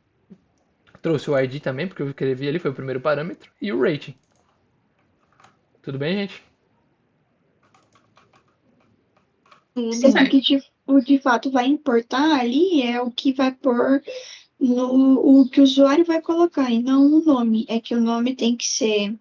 trouxe o ID também, porque eu escrevi ali, foi o primeiro parâmetro, e o rating. Tudo bem, gente? Tudo Sendo certo. que o de fato vai importar ali é o que vai pôr no o que o usuário vai colocar, e não o nome. É que o nome tem que ser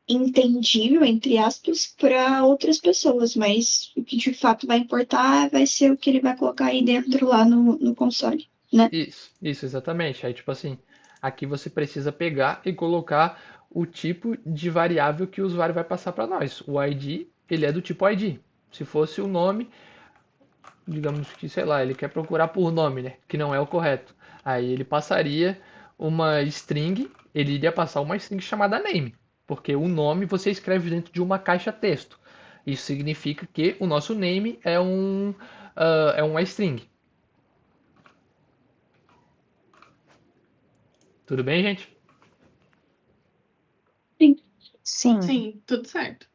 entendível, entre aspas, para outras pessoas, mas o que de fato vai importar vai ser o que ele vai colocar aí dentro lá no console, né? Isso, exatamente. Aí, tipo assim, aqui você precisa pegar e colocar o tipo de variável que o usuário vai passar para nós. O ID ele é do tipo ID. Se fosse o nome, digamos que, sei lá, ele quer procurar por nome, né? Que não é o correto. Aí ele passaria uma string, ele iria passar uma string chamada name, porque o nome você escreve dentro de uma caixa texto. Isso significa que o nosso name é uma string. Tudo bem, gente? Sim. Sim, tudo certo.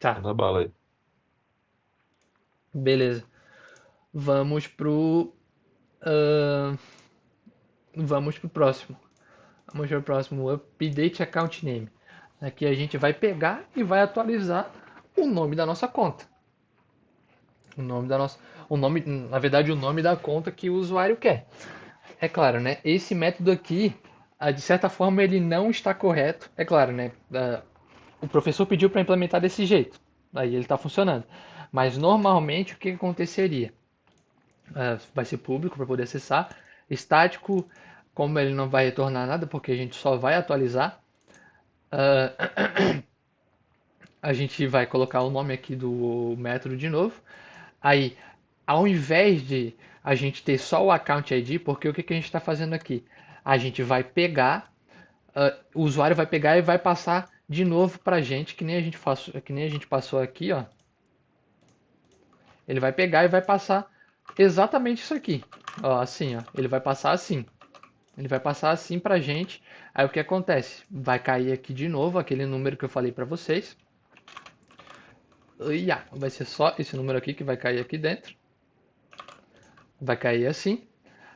Tá, Manda bala aí. beleza. Vamos pro ah, vamos pro próximo. Vamos pro próximo update account name. Aqui a gente vai pegar e vai atualizar o nome da nossa conta. Na verdade, o nome da conta que o usuário quer. É claro, né? Esse método aqui, de certa forma, ele não está correto. É claro, né? O professor pediu para implementar desse jeito. Aí ele está funcionando. Mas normalmente o que aconteceria? Vai ser público para poder acessar. Estático, como ele não vai retornar nada, porque a gente só vai atualizar. A gente vai colocar o nome aqui do método de novo. Aí, ao invés de a gente ter só o account ID, porque o que a gente está fazendo aqui? A gente vai pegar, o usuário vai pegar e vai passar de novo para a gente, que nem a gente passou aqui, ó. Ele vai pegar e vai passar exatamente isso aqui, ó, assim, ó. Ele vai passar assim. Ele vai passar assim para a gente. Aí o que acontece? Vai cair aqui de novo aquele número que eu falei para vocês. Vai ser só esse número aqui que vai cair aqui dentro. Vai cair assim.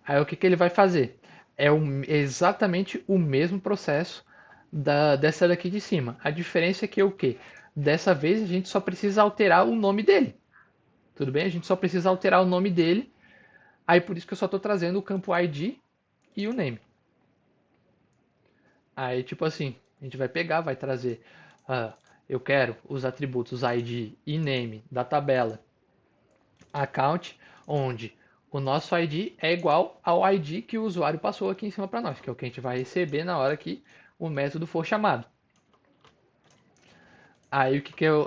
Aí o que ele vai fazer? É exatamente o mesmo processo dessa daqui de cima. A diferença é que o quê? Dessa vez a gente só precisa alterar o nome dele. Tudo bem? A gente só precisa alterar o nome dele. Aí por isso que eu só estou trazendo o campo ID e o name. Aí tipo assim, a gente vai pegar, vai trazer... eu quero os atributos ID e name da tabela account, onde o nosso ID é igual ao ID que o usuário passou aqui em cima para nós, que é o que a gente vai receber na hora que o método for chamado. Aí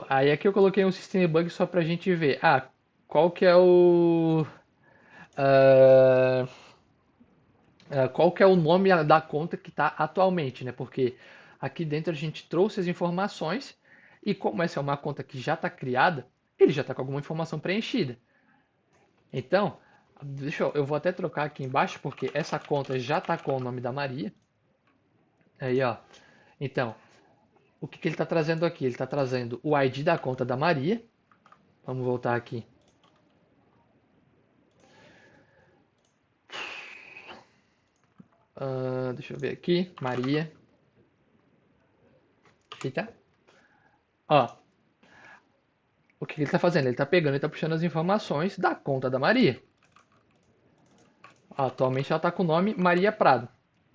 aí aqui eu coloquei um system debug só para a gente ver, qual que é qual que é o nome da conta que está atualmente, né? Porque aqui dentro a gente trouxe as informações e como essa é uma conta que já está criada, ele já está com alguma informação preenchida. Então, eu vou até trocar aqui embaixo, porque essa conta já está com o nome da Maria. Aí, ó. Então, o que ele está trazendo aqui? Ele está trazendo o ID da conta da Maria. Vamos voltar aqui. Deixa eu ver aqui. Maria. Eita. Ó. O que ele está fazendo? Ele está pegando e está puxando as informações da conta da Maria. Atualmente ela está com o nome Maria Prado.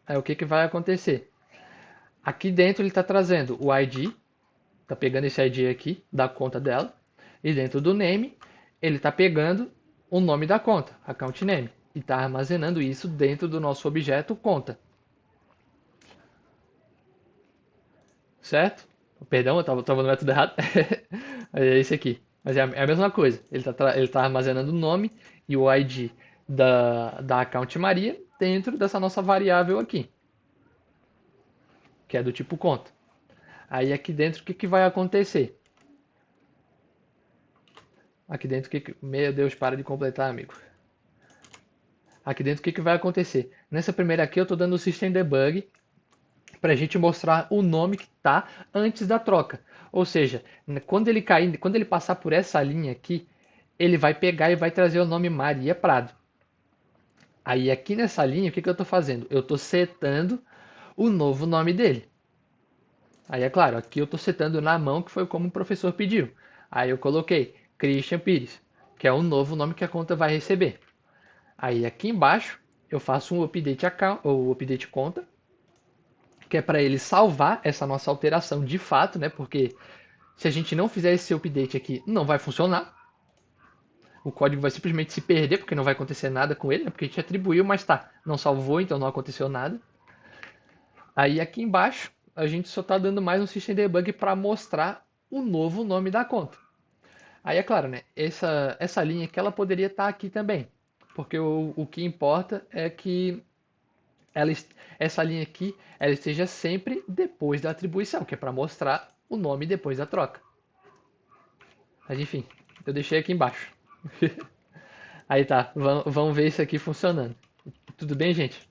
Aí o que vai acontecer? Aqui dentro ele está trazendo o ID, está pegando esse ID aqui da conta dela, e dentro do name ele está pegando o nome da conta, account name, e está armazenando isso dentro do nosso objeto conta. Certo? Perdão, eu estava no método errado. É esse aqui. Mas é a mesma coisa. Ele tá armazenando o nome e o ID da account Maria dentro dessa nossa variável aqui, que é do tipo conta. Aí aqui dentro o que vai acontecer? Aqui dentro meu Deus, para de completar, amigo. Aqui dentro o que vai acontecer? Nessa primeira aqui eu estou dando o System Debug para a gente mostrar o nome que está antes da troca. Ou seja, quando ele passar por essa linha aqui, ele vai pegar e vai trazer o nome Maria Prado. Aí aqui nessa linha, o que eu estou fazendo? Eu estou setando o novo nome dele. Aí é claro, aqui eu estou setando na mão, que foi como o professor pediu. Aí eu coloquei Christian Pires, que é o novo nome que a conta vai receber. Aí aqui embaixo eu faço um update account, ou update conta, que é para ele salvar essa nossa alteração de fato, né? Porque se a gente não fizer esse update aqui, não vai funcionar. O código vai simplesmente se perder, porque não vai acontecer nada com ele, né? Porque a gente atribuiu, mas não salvou, então não aconteceu nada. Aí aqui embaixo, a gente só está dando mais um System Debug para mostrar o novo nome da conta. Aí é claro, né? Essa linha aqui ela poderia estar aqui também, porque o que importa é que essa linha aqui ela esteja sempre depois da atribuição, que é para mostrar o nome depois da troca. Mas enfim, eu deixei aqui embaixo. Aí tá, vamos ver isso aqui funcionando. Tudo bem, gente?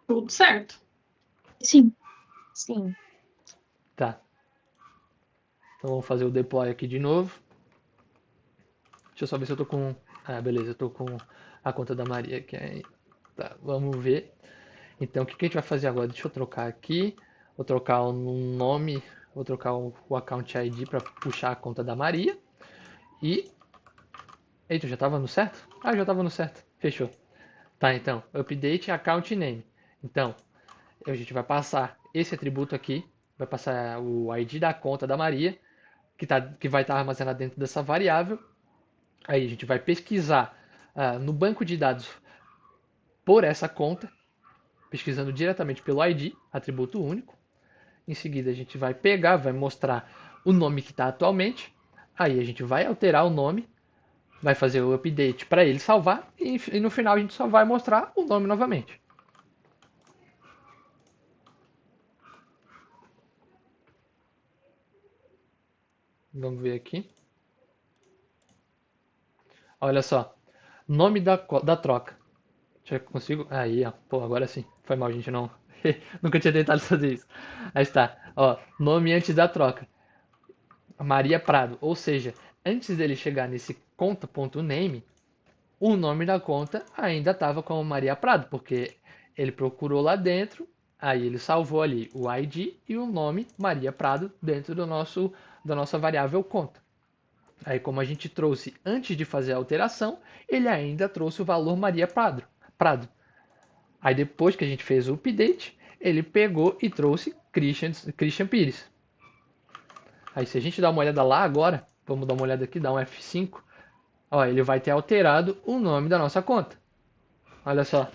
Tudo certo. Sim. Sim. Tá. Então vamos fazer o deploy aqui de novo. Deixa eu só ver se eu tô com. Ah, beleza, eu tô com a conta da Maria aqui. Aí. Tá, vamos ver. Então, o que a gente vai fazer agora? Deixa eu trocar aqui. Vou trocar o nome, vou trocar o account ID para puxar a conta da Maria. E. Eita, já tava no certo? Ah, já tava no certo. Fechou. Tá, então, update account name. Então, a gente vai passar esse atributo aqui, vai passar o ID da conta da Maria, que vai estar armazenado dentro dessa variável. Aí a gente vai pesquisar no banco de dados por essa conta, pesquisando diretamente pelo ID, atributo único. Em seguida a gente vai pegar, vai mostrar o nome que está atualmente. Aí a gente vai alterar o nome, vai fazer o update para ele salvar e no final a gente só vai mostrar o nome novamente. Vamos ver aqui. Olha só, nome da troca. Já consigo? Aí, ó. Pô, agora sim. Foi mal, gente. Não. Nunca tinha tentado fazer isso. Aí está. Ó, nome antes da troca. Maria Prado. Ou seja, antes dele chegar nesse conta.name, o nome da conta ainda estava como Maria Prado, porque ele procurou lá dentro, aí ele salvou ali o ID e o nome Maria Prado dentro da nossa variável conta. Aí, como a gente trouxe antes de fazer a alteração, ele ainda trouxe o valor Maria Prado. Aí, depois que a gente fez o update, ele pegou e trouxe Christian Pires. Aí, se a gente dá uma olhada lá agora, vamos dar uma olhada aqui, dar um F5, ó, ele vai ter alterado o nome da nossa conta. Olha só,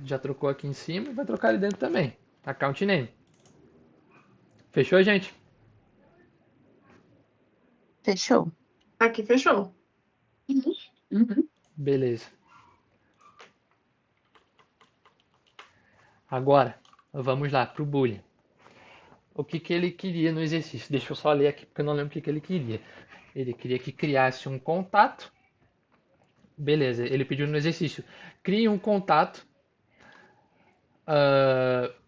já trocou aqui em cima e vai trocar ali dentro também. Account name. Fechou, gente? Fechou. Aqui fechou. Uhum. Beleza. Agora, vamos lá para o Boolean. O que ele queria no exercício? Deixa eu só ler aqui porque eu não lembro o que ele queria. Ele queria que criasse um contato. Beleza, ele pediu no exercício. Crie um contato.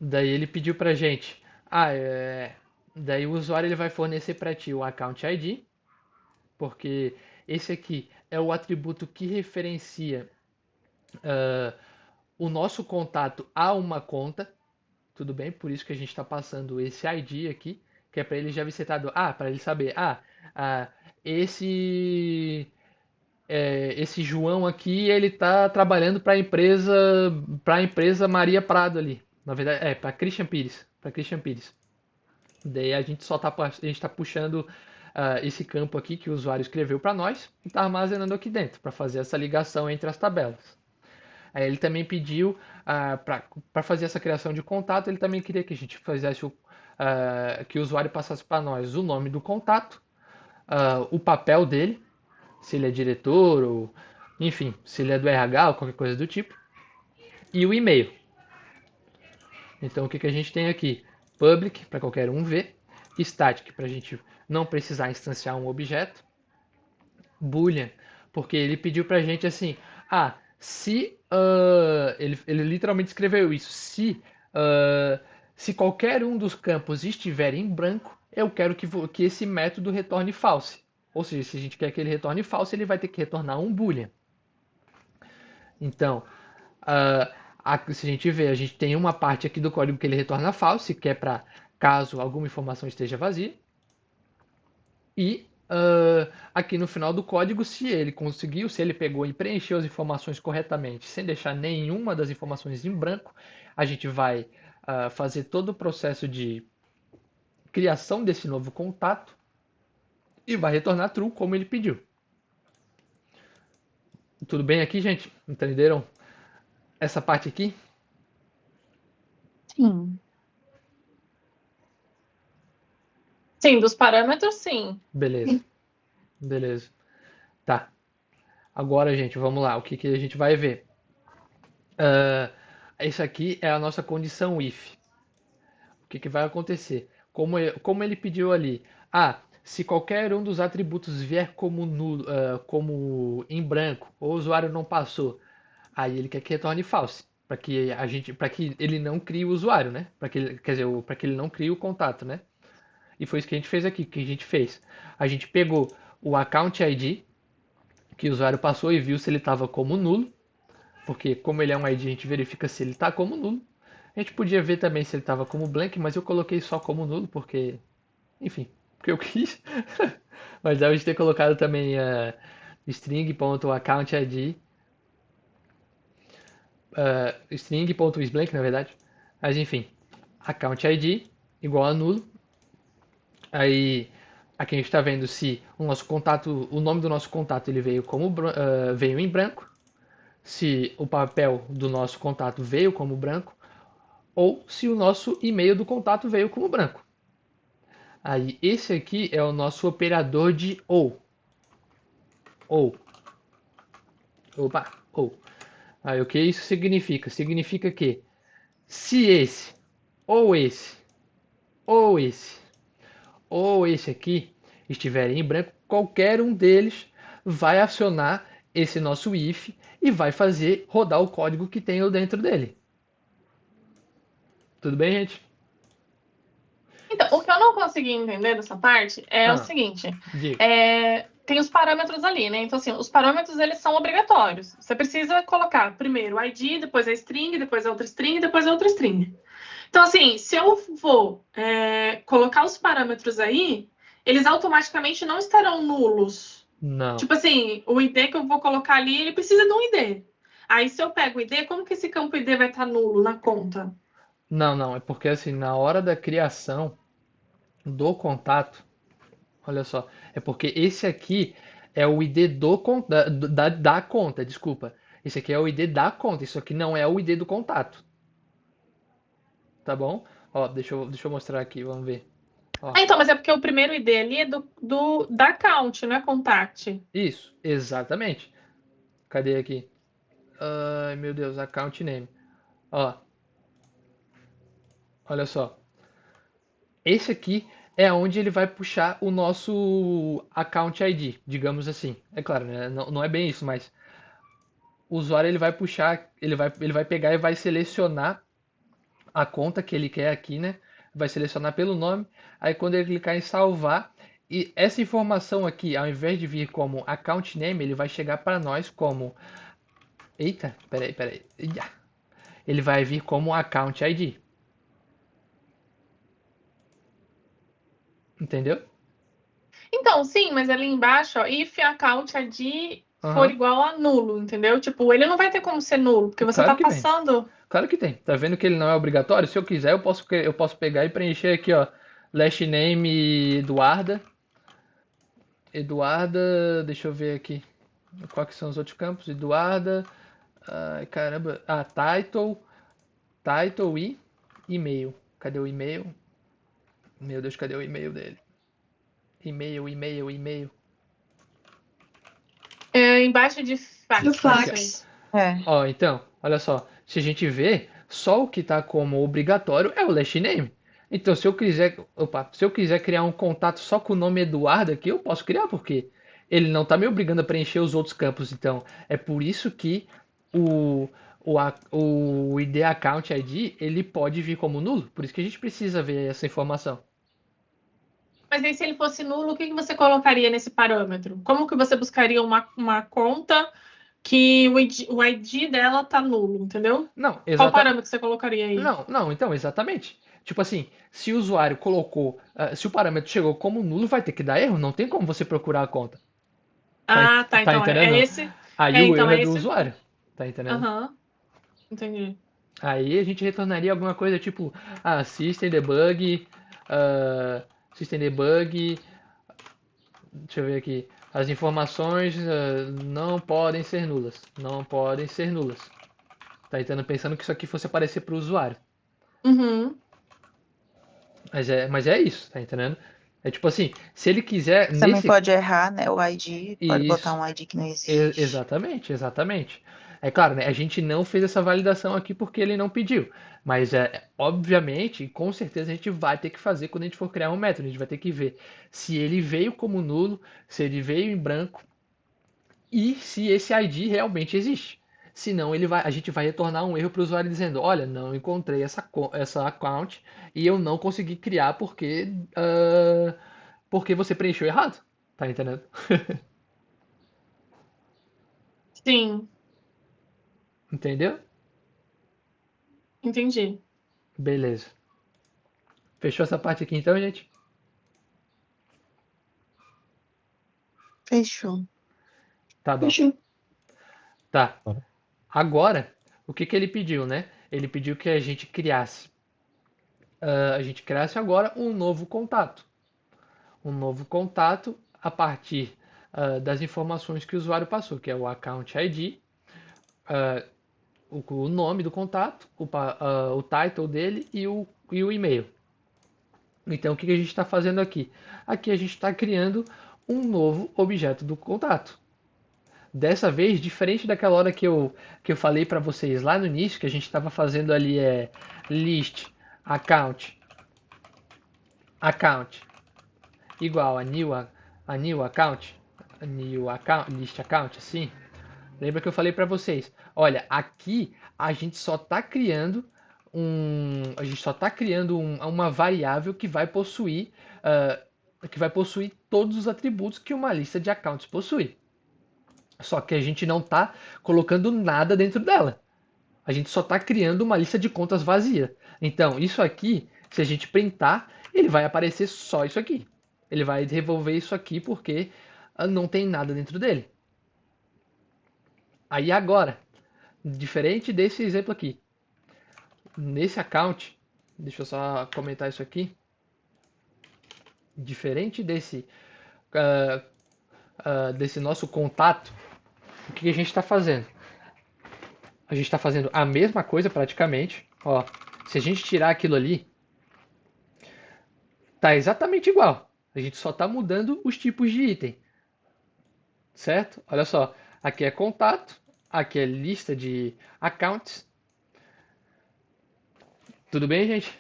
Daí ele pediu pra gente. Daí o usuário ele vai fornecer para ti o account ID, porque esse aqui é o atributo que referencia o nosso contato a uma conta. Tudo bem? Por isso que a gente está passando esse ID aqui, que é para ele já vir setado. Para ele saber. Esse esse João aqui, ele tá trabalhando para a empresa Maria Prado ali. Na verdade, para Christian Pires, para Christian Pires. Daí a gente tá puxando esse campo aqui que o usuário escreveu para nós e está armazenando aqui dentro para fazer essa ligação entre as tabelas. Aí ele também pediu para fazer essa criação de contato, ele também queria que a gente fizesse que o usuário passasse para nós o nome do contato, o papel dele, se ele é diretor ou enfim, se ele é do RH ou qualquer coisa do tipo, e o e-mail. Então o que a gente tem aqui? Public, para qualquer um ver, static, para a gente não precisar instanciar um objeto, Boolean, porque ele pediu para a gente assim, se ele literalmente escreveu isso, se qualquer um dos campos estiver em branco, eu quero que esse método retorne false. Ou seja, se a gente quer que ele retorne false, ele vai ter que retornar um boolean. Então, se a gente vê, a gente tem uma parte aqui do código que ele retorna false, que é para caso alguma informação esteja vazia. E aqui no final do código, se ele conseguiu, se ele pegou e preencheu as informações corretamente, sem deixar nenhuma das informações em branco, a gente vai fazer todo o processo de criação desse novo contato e vai retornar true como ele pediu. Tudo bem aqui, gente? Entenderam essa parte aqui? Sim. Sim, dos parâmetros, sim. Beleza, beleza. Tá. Agora, gente, vamos lá. O que que a gente vai ver? Ah, isso aqui é a nossa condição if. O que que vai acontecer? Como ele pediu ali, se qualquer um dos atributos vier como nulo, como em branco, ou o usuário não passou, aí ele quer que retorne false, para que ele não crie o usuário, né? Para que ele, quer dizer, para que ele não crie o contato, né? E foi isso que a gente fez aqui, que a gente fez. A gente pegou o account ID que o usuário passou e viu se ele estava como nulo, porque como ele é um ID, a gente verifica se ele está como nulo. A gente podia ver também se ele estava como blank, mas eu coloquei só como nulo, porque, enfim, porque eu quis. Mas deve ter colocado também string.accountID, string.isBlank, na verdade. Mas enfim, account ID igual a nulo. Aí aqui a gente está vendo se o nosso contato, o nome do nosso contato ele veio veio em branco, se o papel do nosso contato veio como branco, ou se o nosso e-mail do contato veio como branco. Aí esse aqui é o nosso operador de ou. Ou. Opa, ou. Aí o que isso significa? Significa que se esse, ou esse, ou esse, ou esse aqui estiverem em branco, qualquer um deles vai acionar esse nosso if e vai fazer rodar o código que tem dentro dele. Tudo bem, gente? Então, o que eu não consegui entender dessa parte é o Ah, seguinte: diga. tem os parâmetros ali, né? Então, assim, os parâmetros eles são obrigatórios. Você precisa colocar primeiro o ID, depois a string, depois a outra string, depois a outra string. Então, assim, se eu vou colocar os parâmetros aí, eles automaticamente não estarão nulos. Não. Tipo assim, o ID que eu vou colocar ali, ele precisa de um ID. Aí, se eu pego o ID, como que esse campo ID vai estar nulo na conta? Não, não. É porque assim, na hora da criação do contato, olha só, é porque esse aqui é o ID da conta, desculpa. Esse aqui é o ID da conta, isso aqui não é o ID do contato, tá bom? Ó, deixa eu mostrar aqui, vamos ver. Ó, Então, mas é porque o primeiro ID ali é da account, não é contact. isso, exatamente. Cadê aqui? Ai, meu Deus, account name. Ó, olha só. Esse aqui é onde ele vai puxar o nosso account ID, digamos assim. É claro, né? Não é bem isso, mas o usuário ele vai puxar, ele vai pegar e vai selecionar a conta que ele quer aqui, né? Vai selecionar pelo nome. Aí quando ele clicar em salvar, e essa informação aqui, ao invés de vir como account name, ele vai chegar para nós como. Eita, peraí. Ia. Ele vai vir como account ID. Entendeu? Então, sim, mas ali embaixo, ó, if account ID for Aham. igual a nulo, entendeu? Tipo, ele não vai ter como ser nulo, porque você Claro tá que vem. passando. Claro que tem. Tá vendo que ele não é obrigatório? Se eu quiser, eu posso pegar e preencher aqui, ó. Last name Eduarda. Eduarda, deixa eu ver aqui. Quais que são os outros campos? Eduarda. Ai, caramba. Title e e-mail. Cadê o e-mail? Meu Deus, cadê o e-mail dele? E-mail. Embaixo de Do fax, deve Aqui, ser. fax. É. ó. Ó, então, olha só. Se a gente vê, só o que tá como obrigatório é o last name. Então, se eu quiser criar um contato só com o nome Eduardo aqui, eu posso criar, porque ele não tá me obrigando a preencher os outros campos. Então, é por isso que o ID Account ID ele pode vir como nulo. Por isso que a gente precisa ver essa informação. Mas aí, se ele fosse nulo, o que você colocaria nesse parâmetro? Como que você buscaria uma conta que o ID dela tá nulo, entendeu? Não, Qual parâmetro você colocaria aí? não, então, exatamente. Tipo assim, se o usuário colocou, se o parâmetro chegou como nulo, vai ter que dar erro, não tem como você procurar a conta. Tá, Ah, tá. tá Então é entendendo? esse. Aí o Então erro é é do esse. usuário. Tá entendendo? Aham, entendi. Aí a gente retornaria alguma coisa tipo, system debug, ah, system debug, deixa eu ver aqui. As informações não podem ser nulas. Não podem ser nulas. Tá entendendo? Pensando que isso aqui fosse aparecer para o usuário. Uhum. Mas é isso, tá entendendo? É tipo assim, se ele quiser Também nesse pode errar, né? O ID, pode botar isso, um ID que não existe. exatamente, exatamente. É claro, né? A gente não fez essa validação aqui porque ele não pediu. Mas obviamente, com certeza a gente vai ter que fazer quando a gente for criar um método. A gente vai ter que ver se ele veio como nulo, se ele veio em branco e se esse ID realmente existe. Senão a gente vai retornar um erro para o usuário dizendo, olha, não encontrei essa account e eu não consegui criar porque você preencheu errado. Tá entendendo? Sim, Entendeu? entendi. Beleza. Fechou essa parte aqui então, gente? Fechou. Tá bom. Fechou. Tá. Agora, o que que ele pediu, né? Ele pediu que a gente criasse agora um novo contato. Um novo contato a partir das informações que o usuário passou, que é o account ID, ah, o nome do contato, o title dele e o e-mail. Então, o que que a gente está fazendo aqui? Aqui a gente está criando um novo objeto do contato. Dessa vez, diferente daquela hora que eu falei para vocês lá no início, que a gente estava fazendo ali list account account igual a new account list account assim. Lembra que eu falei para vocês? Olha, aqui a gente só está criando uma variável que vai possuir todos os atributos que uma lista de accounts possui. Só que a gente não está colocando nada dentro dela. A gente só está criando uma lista de contas vazia. Então, isso aqui, se a gente printar, ele vai aparecer só isso aqui. Ele vai devolver isso aqui porque não tem nada dentro dele. Aí agora, diferente desse exemplo aqui, nesse account, deixa eu só comentar isso aqui. Diferente ah, desse nosso contato, o que a gente está fazendo? A gente está fazendo a mesma coisa praticamente. Ó, se a gente tirar aquilo ali, tá exatamente igual. A gente só está mudando os tipos de item, certo? Olha só, aqui é contato, aqui é lista de accounts. Tudo bem, gente?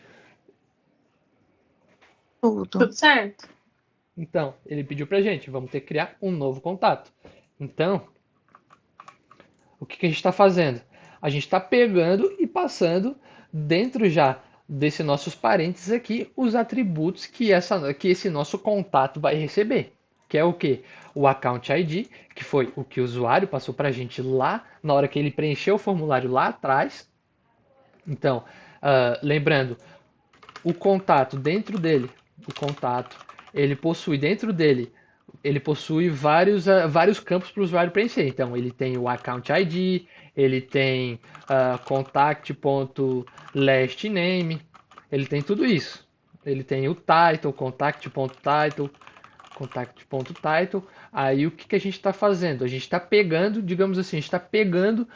Tudo. Tudo certo. Então, ele pediu pra gente, vamos ter que criar um novo contato. Então, o que a gente está fazendo? A gente está pegando e passando dentro já desses nossos parênteses aqui os atributos que esse nosso contato vai receber. Que é o que? O account ID, que foi o que o usuário passou para a gente lá na hora que ele preencheu o formulário lá atrás. Então, lembrando, o contato dentro dele, o contato, ele possui vários campos para o usuário preencher. Então, ele tem o account ID, ele tem contact.lastname, ele tem tudo isso. Ele tem o title, contact.title. Aí o que a gente está fazendo? A gente está pegando, digamos assim, a gente está pegando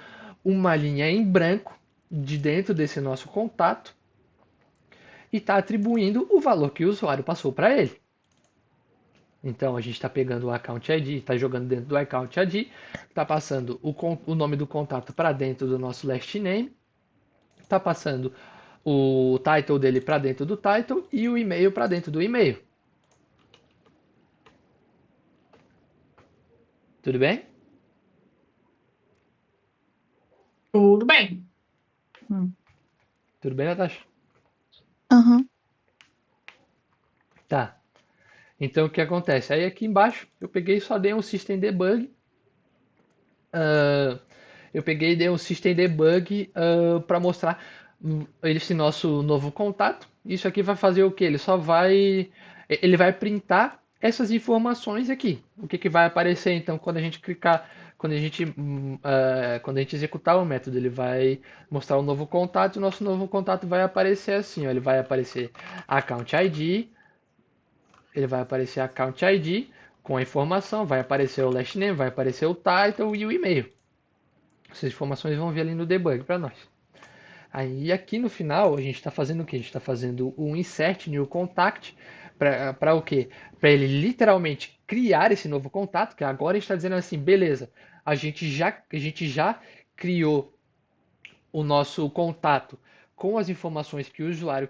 uma linha em branco de dentro desse nosso contato e está atribuindo o valor que o usuário passou para ele. Então a gente está pegando o account ID, está jogando dentro do account ID, está passando o nome do contato para dentro do nosso last name, está passando o title dele para dentro do title e o e-mail para dentro do e-mail. Tudo bem? Tudo bem. Tudo bem, Natasha? Aham. Tá. Então o que acontece? Aí aqui embaixo eu peguei e só dei um system debug. Eu peguei e dei um system debug para mostrar esse nosso novo contato. Isso aqui vai fazer o que? Ele vai printar essas informações aqui. O que vai aparecer então quando a gente clicar, quando a gente executar o método, ele vai mostrar o novo contato. O nosso novo contato vai aparecer assim, ó, ele vai aparecer account ID, ele vai aparecer account ID com a informação, vai aparecer o last name, vai aparecer o title e o e-mail. Essas informações vão vir ali no debug para nós. Aí aqui no final a gente está fazendo o que? A gente está fazendo um insert new contact Para o quê? Para ele literalmente criar esse novo contato, que agora está dizendo assim, beleza, a gente já criou o nosso contato com as informações que o usuário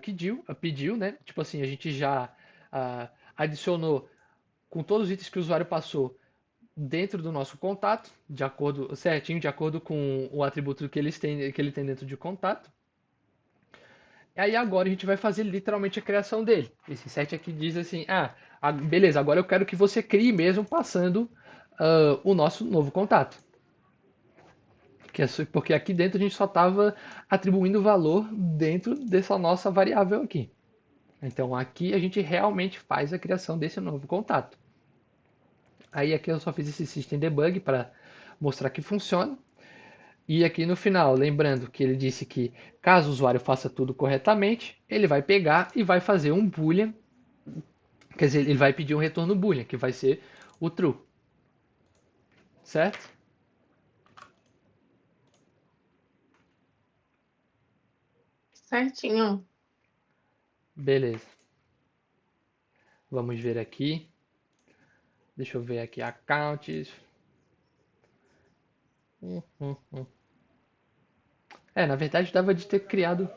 pediu, né? Tipo assim, a gente já adicionou com todos os itens que o usuário passou dentro do nosso contato, de acordo certinho, de acordo com o atributo que ele tem dentro de contato. E aí agora a gente vai fazer literalmente a criação dele. Esse set aqui diz assim, beleza, agora eu quero que você crie mesmo passando o nosso novo contato. Porque aqui dentro a gente só estava atribuindo valor dentro dessa nossa variável aqui. Então aqui a gente realmente faz a criação desse novo contato. Aí aqui eu só fiz esse system debug para mostrar que funciona. E aqui no final, lembrando que ele disse que caso o usuário faça tudo corretamente, ele vai pegar e vai fazer um boolean, quer dizer, ele vai pedir um retorno boolean, que vai ser o true. Certo? Certinho. Beleza. Vamos ver aqui. Deixa eu ver aqui accounts. Na verdade dava de ter criado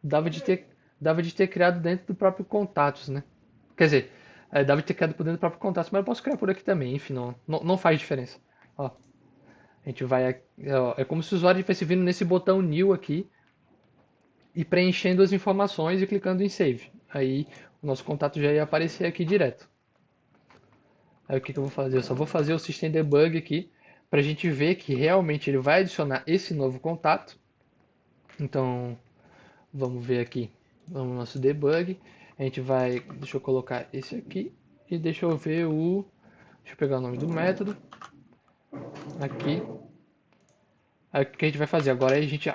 dava de ter criado dentro do próprio contatos, né? Quer dizer, dava de ter criado por dentro do próprio contatos, mas eu posso criar por aqui também, enfim, não faz diferença. Ó, a gente vai, é como se o usuário estivesse vindo nesse botão new aqui e preenchendo as informações e clicando em save. Aí o nosso contato já ia aparecer aqui direto. Aí o que eu vou fazer? Eu só vou fazer o system debug aqui para a gente ver que realmente ele vai adicionar esse novo contato. Então, vamos ver aqui. Vamos no nosso debug. A gente vai... Deixa eu colocar esse aqui. E deixa eu ver o... Deixa eu pegar o nome do método. Aqui. Aí o que a gente vai fazer?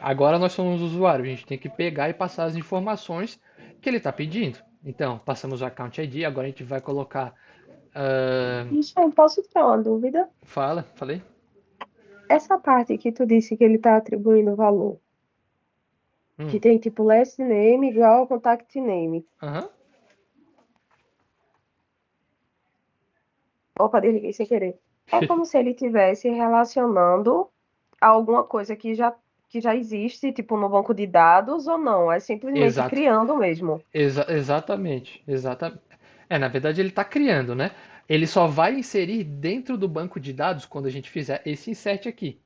Agora nós somos o usuário. A gente tem que pegar e passar as informações que ele está pedindo. Então, passamos o account ID. Agora a gente vai colocar... Isso aí, posso ter uma dúvida? Falei? Essa parte que tu disse que ele está atribuindo valor, que tem tipo last name igual contact name. Aham. Opa, desliguei sem querer. É como se ele estivesse relacionando a alguma coisa que já existe, tipo no banco de dados, ou não? É simplesmente Exato. criando mesmo. Exatamente. Na verdade ele está criando, né? Ele só vai inserir dentro do banco de dados quando a gente fizer esse insert aqui.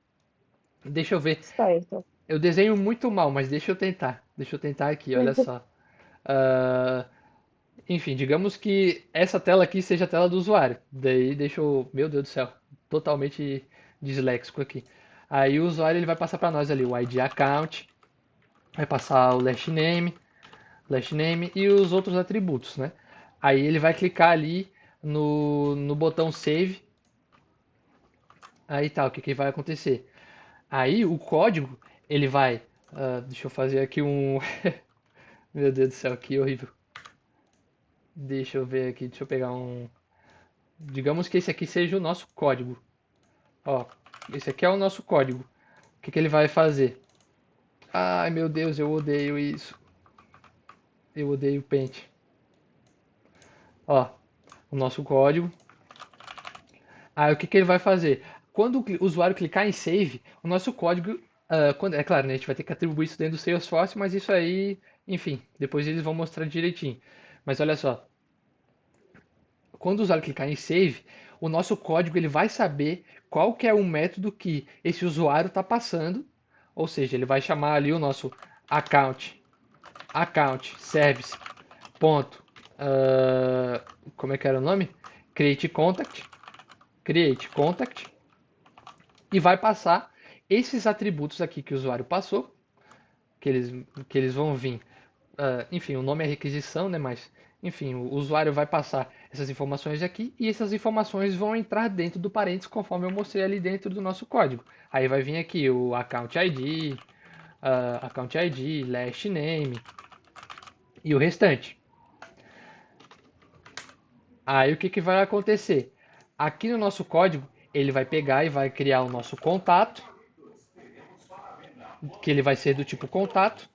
Deixa eu ver. Certo. Eu desenho muito mal, mas deixa eu tentar. Deixa eu tentar aqui, olha só. Enfim, digamos que essa tela aqui seja a tela do usuário. Daí deixa eu... Meu Deus do céu. Totalmente disléxico aqui. Aí o usuário ele vai passar para nós ali o ID account. Vai passar o last name e os outros atributos, né? Aí ele vai clicar ali no botão save. Aí tá, o que vai acontecer? Aí o código, ele vai... deixa eu fazer aqui um... Meu Deus do céu, que horrível. Deixa eu ver aqui, deixa eu pegar um... Digamos que esse aqui seja o nosso código. Ó, esse aqui é o nosso código. O que ele vai fazer? Ai, meu Deus, eu odeio isso. Eu odeio o Paint. Ó, o nosso código. Aí o que ele vai fazer? Quando o usuário clicar em Save, o nosso código... é claro, né, a gente vai ter que atribuir isso dentro do Salesforce, mas isso aí, enfim, depois eles vão mostrar direitinho. Mas olha só. Quando o usuário clicar em Save, o nosso código ele vai saber qual que é o método que esse usuário está passando. Ou seja, ele vai chamar ali o nosso account service ponto, como é que era o nome? Create contact e vai passar esses atributos aqui que o usuário passou, que eles vão vir, enfim, o nome é requisição, né? Mas enfim, o usuário vai passar essas informações aqui e essas informações vão entrar dentro do parênteses conforme eu mostrei ali dentro do nosso código. Aí vai vir aqui o account ID, last name e o restante. Aí o que vai acontecer? Aqui no nosso código, ele vai pegar e vai criar o nosso contato, que ele vai ser do tipo contato.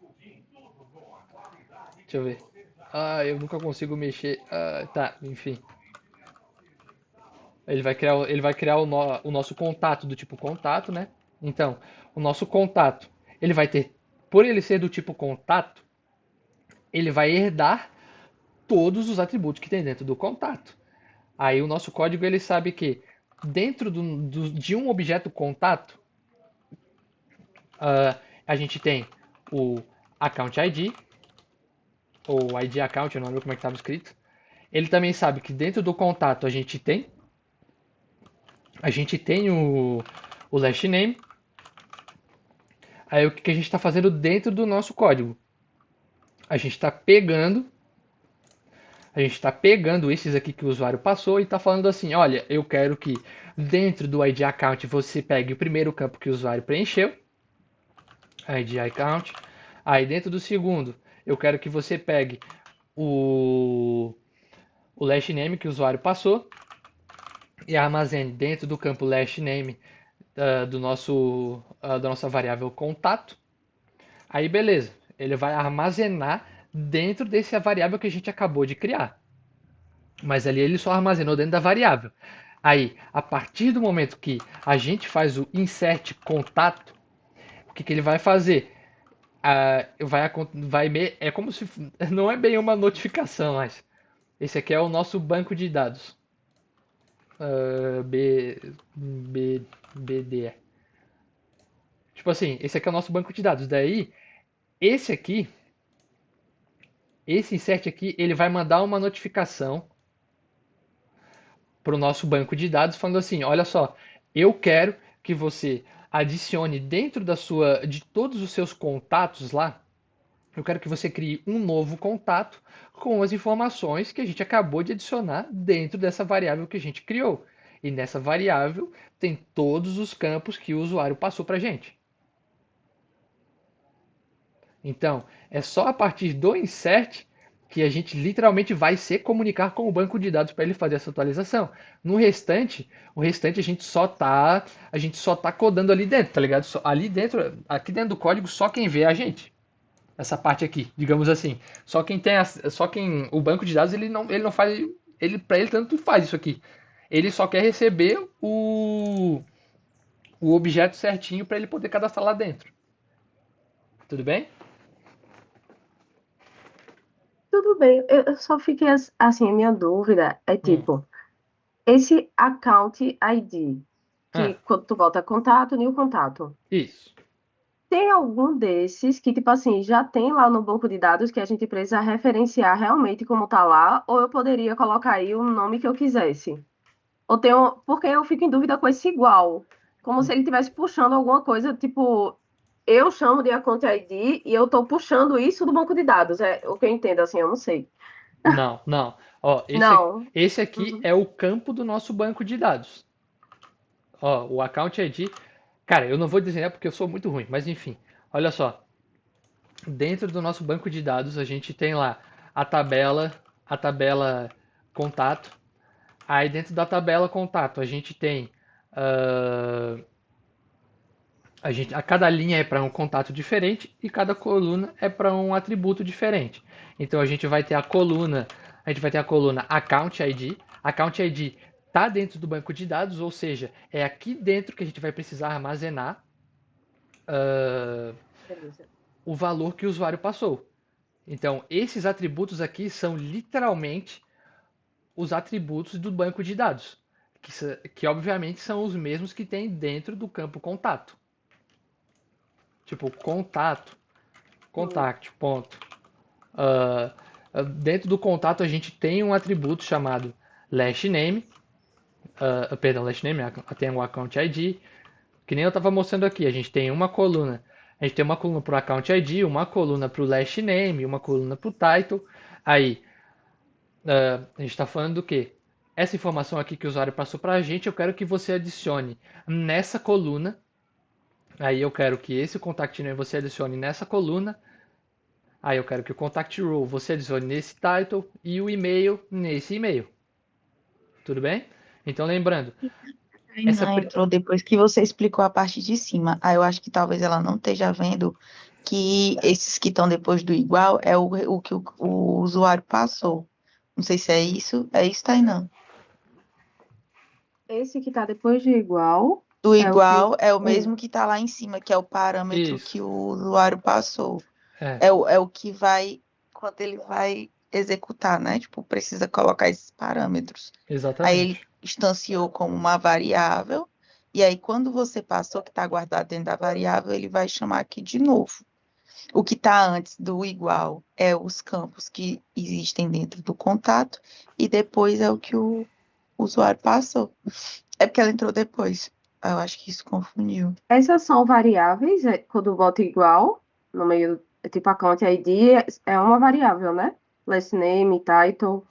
Deixa eu ver. Eu nunca consigo mexer. Tá, enfim. Ele vai criar o nosso contato do tipo contato, né? Então, o nosso contato, ele vai ter, por ele ser do tipo contato, ele vai herdar todos os atributos que tem dentro do contato. Aí o nosso código ele sabe que dentro de um objeto contato, a gente tem o account ID, ou ID account, eu não lembro como é que estava escrito. Ele também sabe que dentro do contato a gente tem o last name. Aí o que a gente está fazendo dentro do nosso código? A gente está pegando esses aqui que o usuário passou e está falando assim, olha, eu quero que dentro do ID account você pegue o primeiro campo que o usuário preencheu, ID account. Aí dentro do segundo, eu quero que você pegue o last name que o usuário passou e armazene dentro do campo last name da nossa variável contato. Aí beleza, ele vai armazenar dentro dessa variável que a gente acabou de criar. Mas ali ele só armazenou dentro da variável. Aí, a partir do momento que a gente faz o insert contato, o que ele vai fazer? É como se não é bem uma notificação, mas esse aqui é o nosso banco de dados. BDE. Tipo assim, esse aqui é o nosso banco de dados. Daí, esse insert aqui, ele vai mandar uma notificação para o nosso banco de dados falando assim, olha só, eu quero que você adicione dentro de todos os seus contatos lá, eu quero que você crie um novo contato com as informações que a gente acabou de adicionar dentro dessa variável que a gente criou. E nessa variável tem todos os campos que o usuário passou para a gente. Então, é só a partir do insert que a gente literalmente vai se comunicar com o banco de dados para ele fazer essa atualização. No restante, o restante a gente só tá codando ali dentro, tá ligado? Ali dentro, aqui dentro do código, só quem vê é a gente. Essa parte aqui, digamos assim. O banco de dados ele não faz, para ele tanto faz isso aqui. Ele só quer receber o objeto certinho para ele poder cadastrar lá dentro. Tudo bem? Tudo bem, eu só fiquei assim, a minha dúvida é tipo, esse account ID, que quando tu volta contato, new contato, Isso. tem algum desses que, tipo assim, já tem lá no banco de dados que a gente precisa referenciar realmente como tá lá, ou eu poderia colocar aí o nome que eu quisesse? Porque eu fico em dúvida com esse igual, como se ele estivesse puxando alguma coisa, tipo, eu chamo de account ID e eu tô puxando isso do banco de dados, é o que eu entendo, assim, eu não sei. Não, não. Ó, Não. esse aqui Uhum. é o campo do nosso banco de dados. Ó, o account ID. Cara, eu não vou desenhar porque eu sou muito ruim, mas enfim. Olha só. Dentro do nosso banco de dados, a gente tem lá a tabela contato. Aí dentro da tabela contato, a gente tem a cada linha é para um contato diferente e cada coluna é para um atributo diferente. Então a gente vai ter a coluna Account ID. Account ID está dentro do banco de dados, ou seja, é aqui dentro que a gente vai precisar armazenar Beleza. o valor que o usuário passou. Então, esses atributos aqui são literalmente os atributos do banco de dados, que obviamente são os mesmos que tem dentro do campo contato. Tipo, contact, ponto. Dentro do contato a gente tem um atributo chamado last name, last name, tem o account ID, que nem eu estava mostrando aqui, a gente tem uma coluna para o account ID, uma coluna para o last name, uma coluna para o title. Aí, a gente está falando do quê? Essa informação aqui que o usuário passou para a gente, eu quero que você adicione nessa coluna. Aí eu quero que esse contact name você adicione nessa coluna. Aí eu quero que o contact role você adicione nesse title e o e-mail nesse e-mail. Tudo bem? Então lembrando, Ainda entrou depois que você explicou a parte de cima. Aí eu acho que talvez ela não esteja vendo que esses que estão depois do igual é o que o usuário passou. Não sei se é isso, Tainan. Esse que tá depois de igual Do é o que igual é o o mesmo que está lá em cima, que é o parâmetro Isso. que o usuário passou. É, É o que vai, quando ele vai executar, né? Tipo, precisa colocar esses parâmetros. Aí ele exatamente. instanciou como uma variável, e aí quando você passou, que está guardado dentro da variável, ele vai chamar aqui de novo. O que está antes do igual é os campos que existem dentro do contato, e depois é o que o usuário passou. É porque ela entrou depois. Eu acho que isso confundiu. Essas são variáveis, quando bota igual no meio, tipo account ID, é uma variável, né? Last name, title.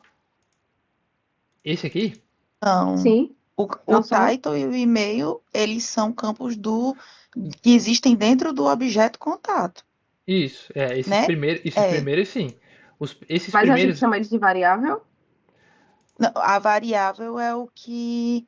Esse aqui? Então, Sim, o não são? title e o e-mail, eles são campos que existem dentro do objeto contato, Isso. né? Esses É, primeiros sim. Esses Mas a gente primeiros. chama eles de variável? não, a variável é o que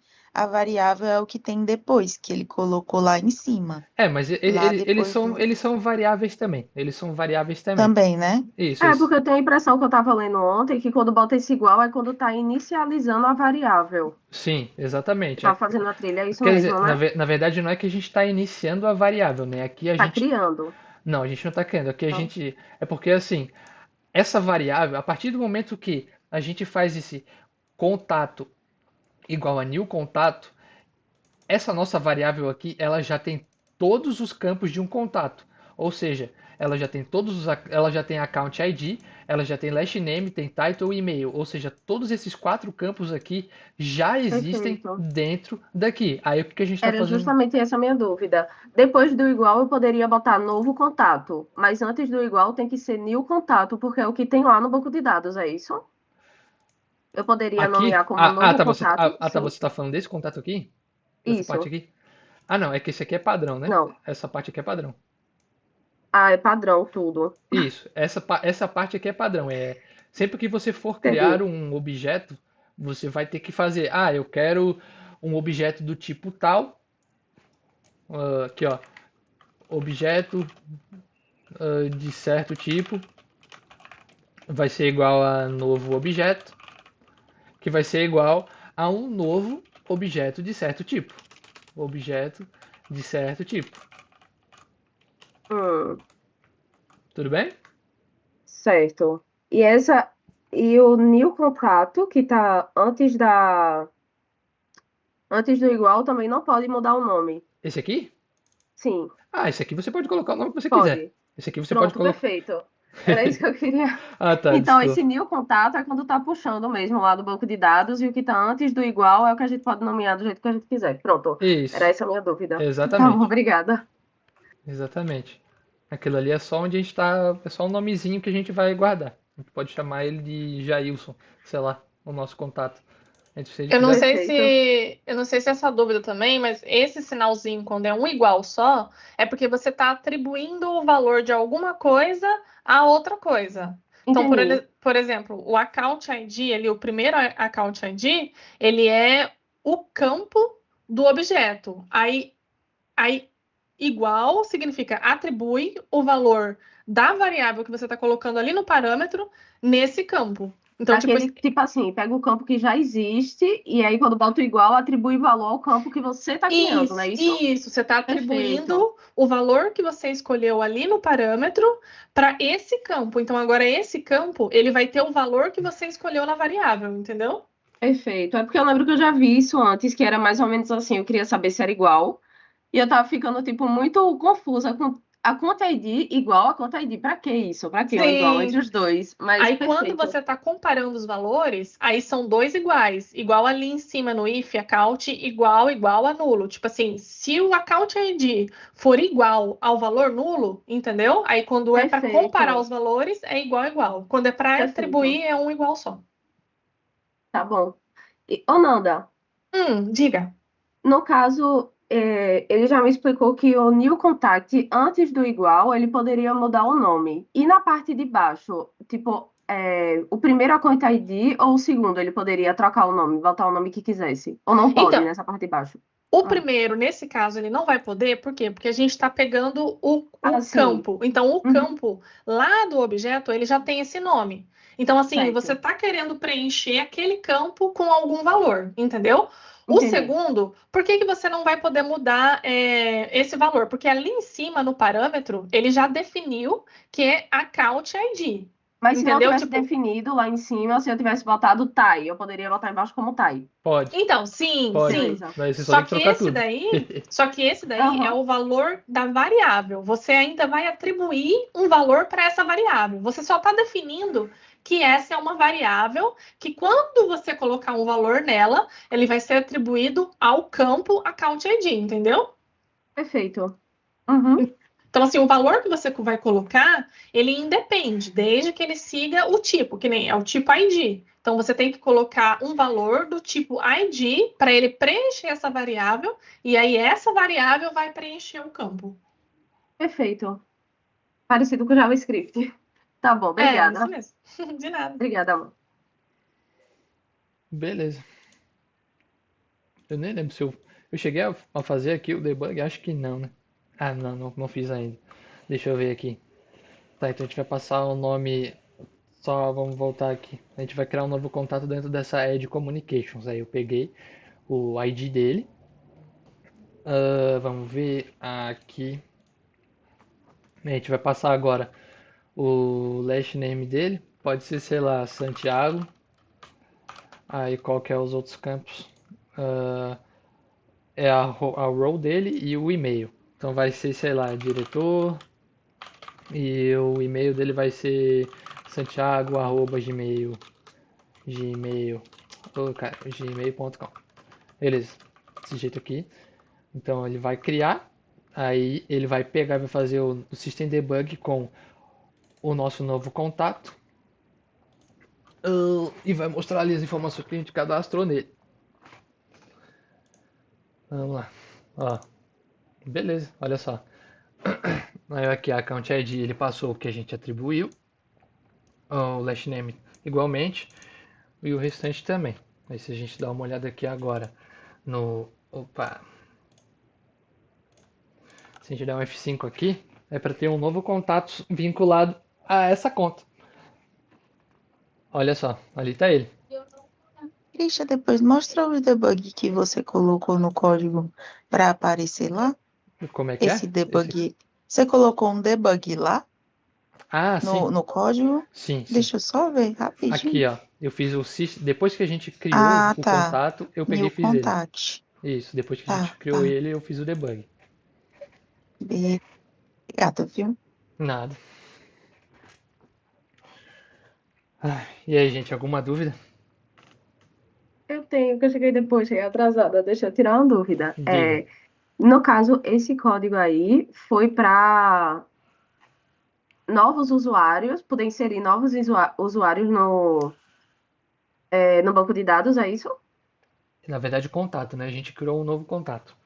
tem depois, que ele colocou lá em cima, Mas lá depois do eles são variáveis também. Eles são variáveis também. também, né? Isso, É, isso. porque eu tenho a impressão que eu estava lendo ontem que quando bota esse igual é quando está inicializando a variável. Sim, exatamente. Tá fazendo a trilha, é isso Quer dizer, mesmo, né? na verdade não é que a gente está iniciando a variável, né? Aqui a Tá gente. criando. Não, a gente não está criando. Aqui a Então, gente. É porque assim, essa variável, a partir do momento que a gente faz esse contato igual a new contato, essa nossa variável aqui, ela já tem todos os campos de um contato. Ou seja, ela já tem account ID, ela já tem last name, tem title e e-mail. Ou seja, todos esses quatro campos aqui já existem perfeito. dentro daqui. Aí o que que a gente está Era fazendo? justamente essa a minha dúvida. Depois do igual, eu poderia botar novo contato, mas antes do igual tem que ser new contato, porque é o que tem lá no banco de dados, é isso? Eu poderia Aqui? nomear como novo contato? Tá, Sim. você está falando desse contato aqui? Dessa parte Isso. aqui? Ah, não, é que esse aqui é padrão, né? Não. Essa parte aqui é padrão. Ah, é padrão tudo. Isso, essa parte aqui é padrão. Sempre que você for criar Entendi. um objeto, você vai ter que fazer. Ah, eu quero um objeto do tipo tal. Aqui, ó. Objeto de certo tipo vai ser igual a novo objeto, que vai ser igual a um novo objeto de certo tipo. Objeto de certo tipo. Hum, Tudo bem? certo. E o new contato, que tá antes do igual, também não pode mudar o nome. Esse aqui? Sim, Ah, esse aqui você pode colocar o nome que você quiser. pode. Esse aqui você pode Pronto, colocar. perfeito. Era isso que eu queria. Ah, tá, Então, desculpa. esse new contato é quando tá puxando mesmo lá do banco de dados e o que tá antes do igual é o que a gente pode nomear do jeito que a gente quiser. Pronto. Era Isso, essa a minha dúvida. Tá bom, exatamente. obrigada. Exatamente. Aquilo ali é só onde a gente tá, é só um nomezinho que a gente vai guardar. A gente pode chamar ele de Jailson, sei lá, o nosso contato. A gente, se a gente quiser. Perfeito. Eu não sei se é essa dúvida também, mas esse sinalzinho quando é um igual só, é porque você está atribuindo o valor de alguma coisa a outra coisa. Então, Entendi. por exemplo, o account ID, o primeiro account ID, ele é o campo do objeto. Aí igual significa atribui o valor da variável que você está colocando ali no parâmetro nesse campo. Então, tipo, Aquele, tipo assim, pega o campo que já existe e aí quando bota o igual, atribui valor ao campo que você tá criando, não é isso? isso, você está Perfeito. atribuindo o valor que você escolheu ali no parâmetro para esse campo. Então, agora esse campo, ele vai ter o valor que você escolheu na variável, entendeu? Perfeito. É porque eu lembro que eu já vi isso antes, que era mais ou menos assim, eu queria saber se era igual. E eu tava ficando, tipo, muito confusa com a conta ID igual a conta ID. Pra que isso? Pra que um igual entre Sim. os dois? Mas Aí, quando perfeito. você está comparando os valores, aí são dois iguais. Igual ali em cima no if, account igual a nulo. Tipo assim, se o account ID for igual ao valor nulo, entendeu? Aí, quando é para comparar os Perfeito. valores, é igual. Quando é para Perfeito. atribuir, é um igual só. Tá bom. E, ô, Nanda, Diga. no caso, ele já me explicou que o new contact, antes do igual, ele poderia mudar o nome. E na parte de baixo, tipo, o primeiro account ID ou o segundo, ele poderia trocar o nome, botar o nome que quisesse. Ou não pode Então, nessa parte de baixo? O primeiro, nesse caso, ele não vai poder, por quê? Porque a gente está pegando o sim. campo. Então, o Uhum. campo lá do objeto, ele já tem esse nome. Então, assim, Certo. você está querendo preencher aquele campo com algum valor, entendeu? O Entendi. segundo, por que você não vai poder mudar esse valor? Porque ali em cima, no parâmetro, ele já definiu que é account ID. Mas se não Entendeu? tivesse definido lá em cima, se eu tivesse botado TAI, eu poderia botar embaixo como TAI. Pode, Então, sim, pode. sim. Beleza. Mas você só Só tem que que trocar esse tudo. daí, só que esse daí Aham. é o valor da variável. Você ainda vai atribuir um valor para essa variável. Você só está definindo que essa é uma variável que quando você colocar um valor nela, ele vai ser atribuído ao campo account ID, entendeu? Perfeito. Uhum. Então, assim, o valor que você vai colocar, ele independe, desde que ele siga o tipo, que nem é o tipo ID. Então, você tem que colocar um valor do tipo ID para ele preencher essa variável, e aí essa variável vai preencher o campo. Perfeito. Parecido com JavaScript. Tá bom, obrigada. Isso mesmo. De nada. Obrigada, amor. Beleza. Eu nem lembro se eu cheguei a fazer aqui o debug, acho que não, né? Ah, não fiz ainda. Deixa eu ver aqui. Tá, então a gente vai passar o nome. Só vamos voltar aqui. A gente vai criar um novo contato dentro dessa Edge Communications. Aí eu peguei o ID dele. Vamos ver aqui. A gente vai passar agora o last name dele. Pode ser, sei lá, Santiago. Aí qual que é os outros campos? É a role dele e o e-mail. Então vai ser, sei lá, diretor. E o e-mail dele vai ser gmail.com. Beleza, desse jeito aqui. Então ele vai criar, aí ele vai pegar e vai fazer o System Debug com o nosso novo contato. E vai mostrar ali as informações que a gente cadastrou nele. Vamos lá. Ó, beleza, olha só. Aí aqui a Account ID ele passou o que a gente atribuiu. O last name igualmente. E o restante também. Aí se a gente dá uma olhada aqui agora no... Opa! Se a gente der um F5 aqui, é para ter um novo contato vinculado a essa conta. Olha só, ali tá ele. Christian, depois mostra o debug que você colocou no código para aparecer lá. Como é que Esse é? debug. Você colocou um debug lá Ah, sim. no código? Sim. Deixa eu só ver rapidinho. Aqui, ó. Eu fiz o depois que a gente criou o tá. contato, eu peguei New e fiz ele. contact. Isso, depois que a gente criou ele, eu fiz o debug. Obrigada, viu? Nada. E aí, gente, alguma dúvida? Eu tenho, que eu cheguei depois, cheguei atrasada. Deixa eu tirar uma dúvida. Diga. No caso, esse código aí foi para novos usuários, poder inserir novos usuários no banco de dados, é isso? Na verdade, contato, né? A gente criou um novo contato.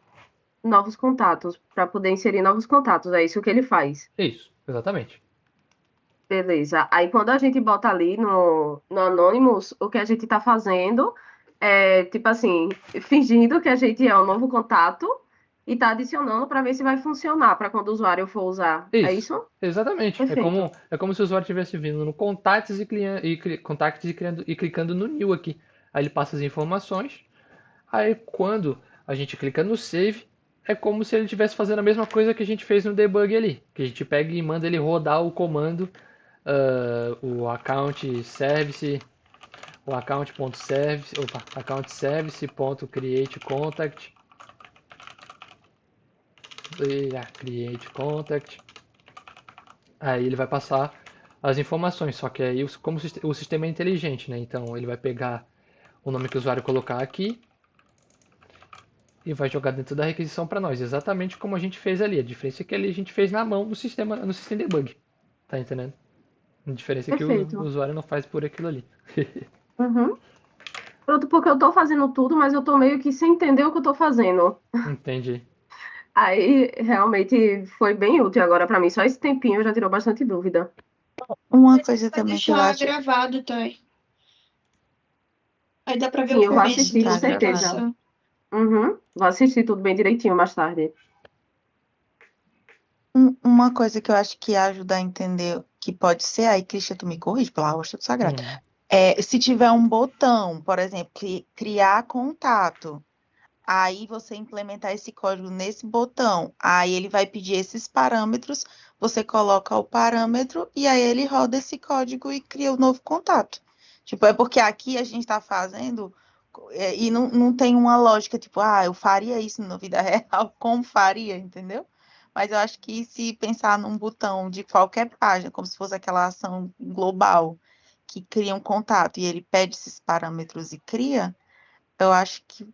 Novos contatos, para poder inserir novos contatos, é isso que ele faz. Isso, exatamente. Beleza. Aí quando a gente bota ali no Anonymous, o que a gente está fazendo é, tipo assim, fingindo que a gente é um novo contato e está adicionando para ver se vai funcionar para quando o usuário for usar. É isso? Exatamente. Perfeito. É como se o usuário estivesse vindo no Contacts e clicando no New aqui. Aí ele passa as informações. Aí quando a gente clica no Save, é como se ele estivesse fazendo a mesma coisa que a gente fez no debug ali. Que a gente pega e manda ele rodar o comando, o account service, o account service.create contact. Create contact. Aí ele vai passar as informações, só que aí como o sistema é inteligente, né? Então ele vai pegar o nome que o usuário colocar aqui e vai jogar dentro da requisição para nós, exatamente como a gente fez ali. A diferença é que ali a gente fez na mão no sistema debug. Tá entendendo? A diferença é que Perfeito. o usuário não faz por aquilo ali. Uhum. Pronto, porque eu tô fazendo tudo, mas eu tô meio que sem entender o que eu tô fazendo. Entendi. Aí realmente foi bem útil agora para mim. Só esse tempinho já tirou bastante dúvida. Uma coisa também que eu deixar acho. gravado, tá? Aí dá pra ver Sim, o eu vou começo assistir, com da certeza. gravação. Uhum. Vou assistir tudo bem direitinho mais tarde. Uma coisa que eu acho que ajuda a entender que pode ser, aí, Christian, tu me corrige, pelo amor do sagrado. Uhum. Se tiver um botão, por exemplo, criar contato, aí você implementar esse código nesse botão, aí ele vai pedir esses parâmetros, você coloca o parâmetro e aí ele roda esse código e cria o novo contato. Tipo, é porque aqui a gente está fazendo e não tem uma lógica, tipo, eu faria isso na vida real, como faria, entendeu? Mas eu acho que se pensar num botão de qualquer página, como se fosse aquela ação global que cria um contato e ele pede esses parâmetros e cria, eu acho que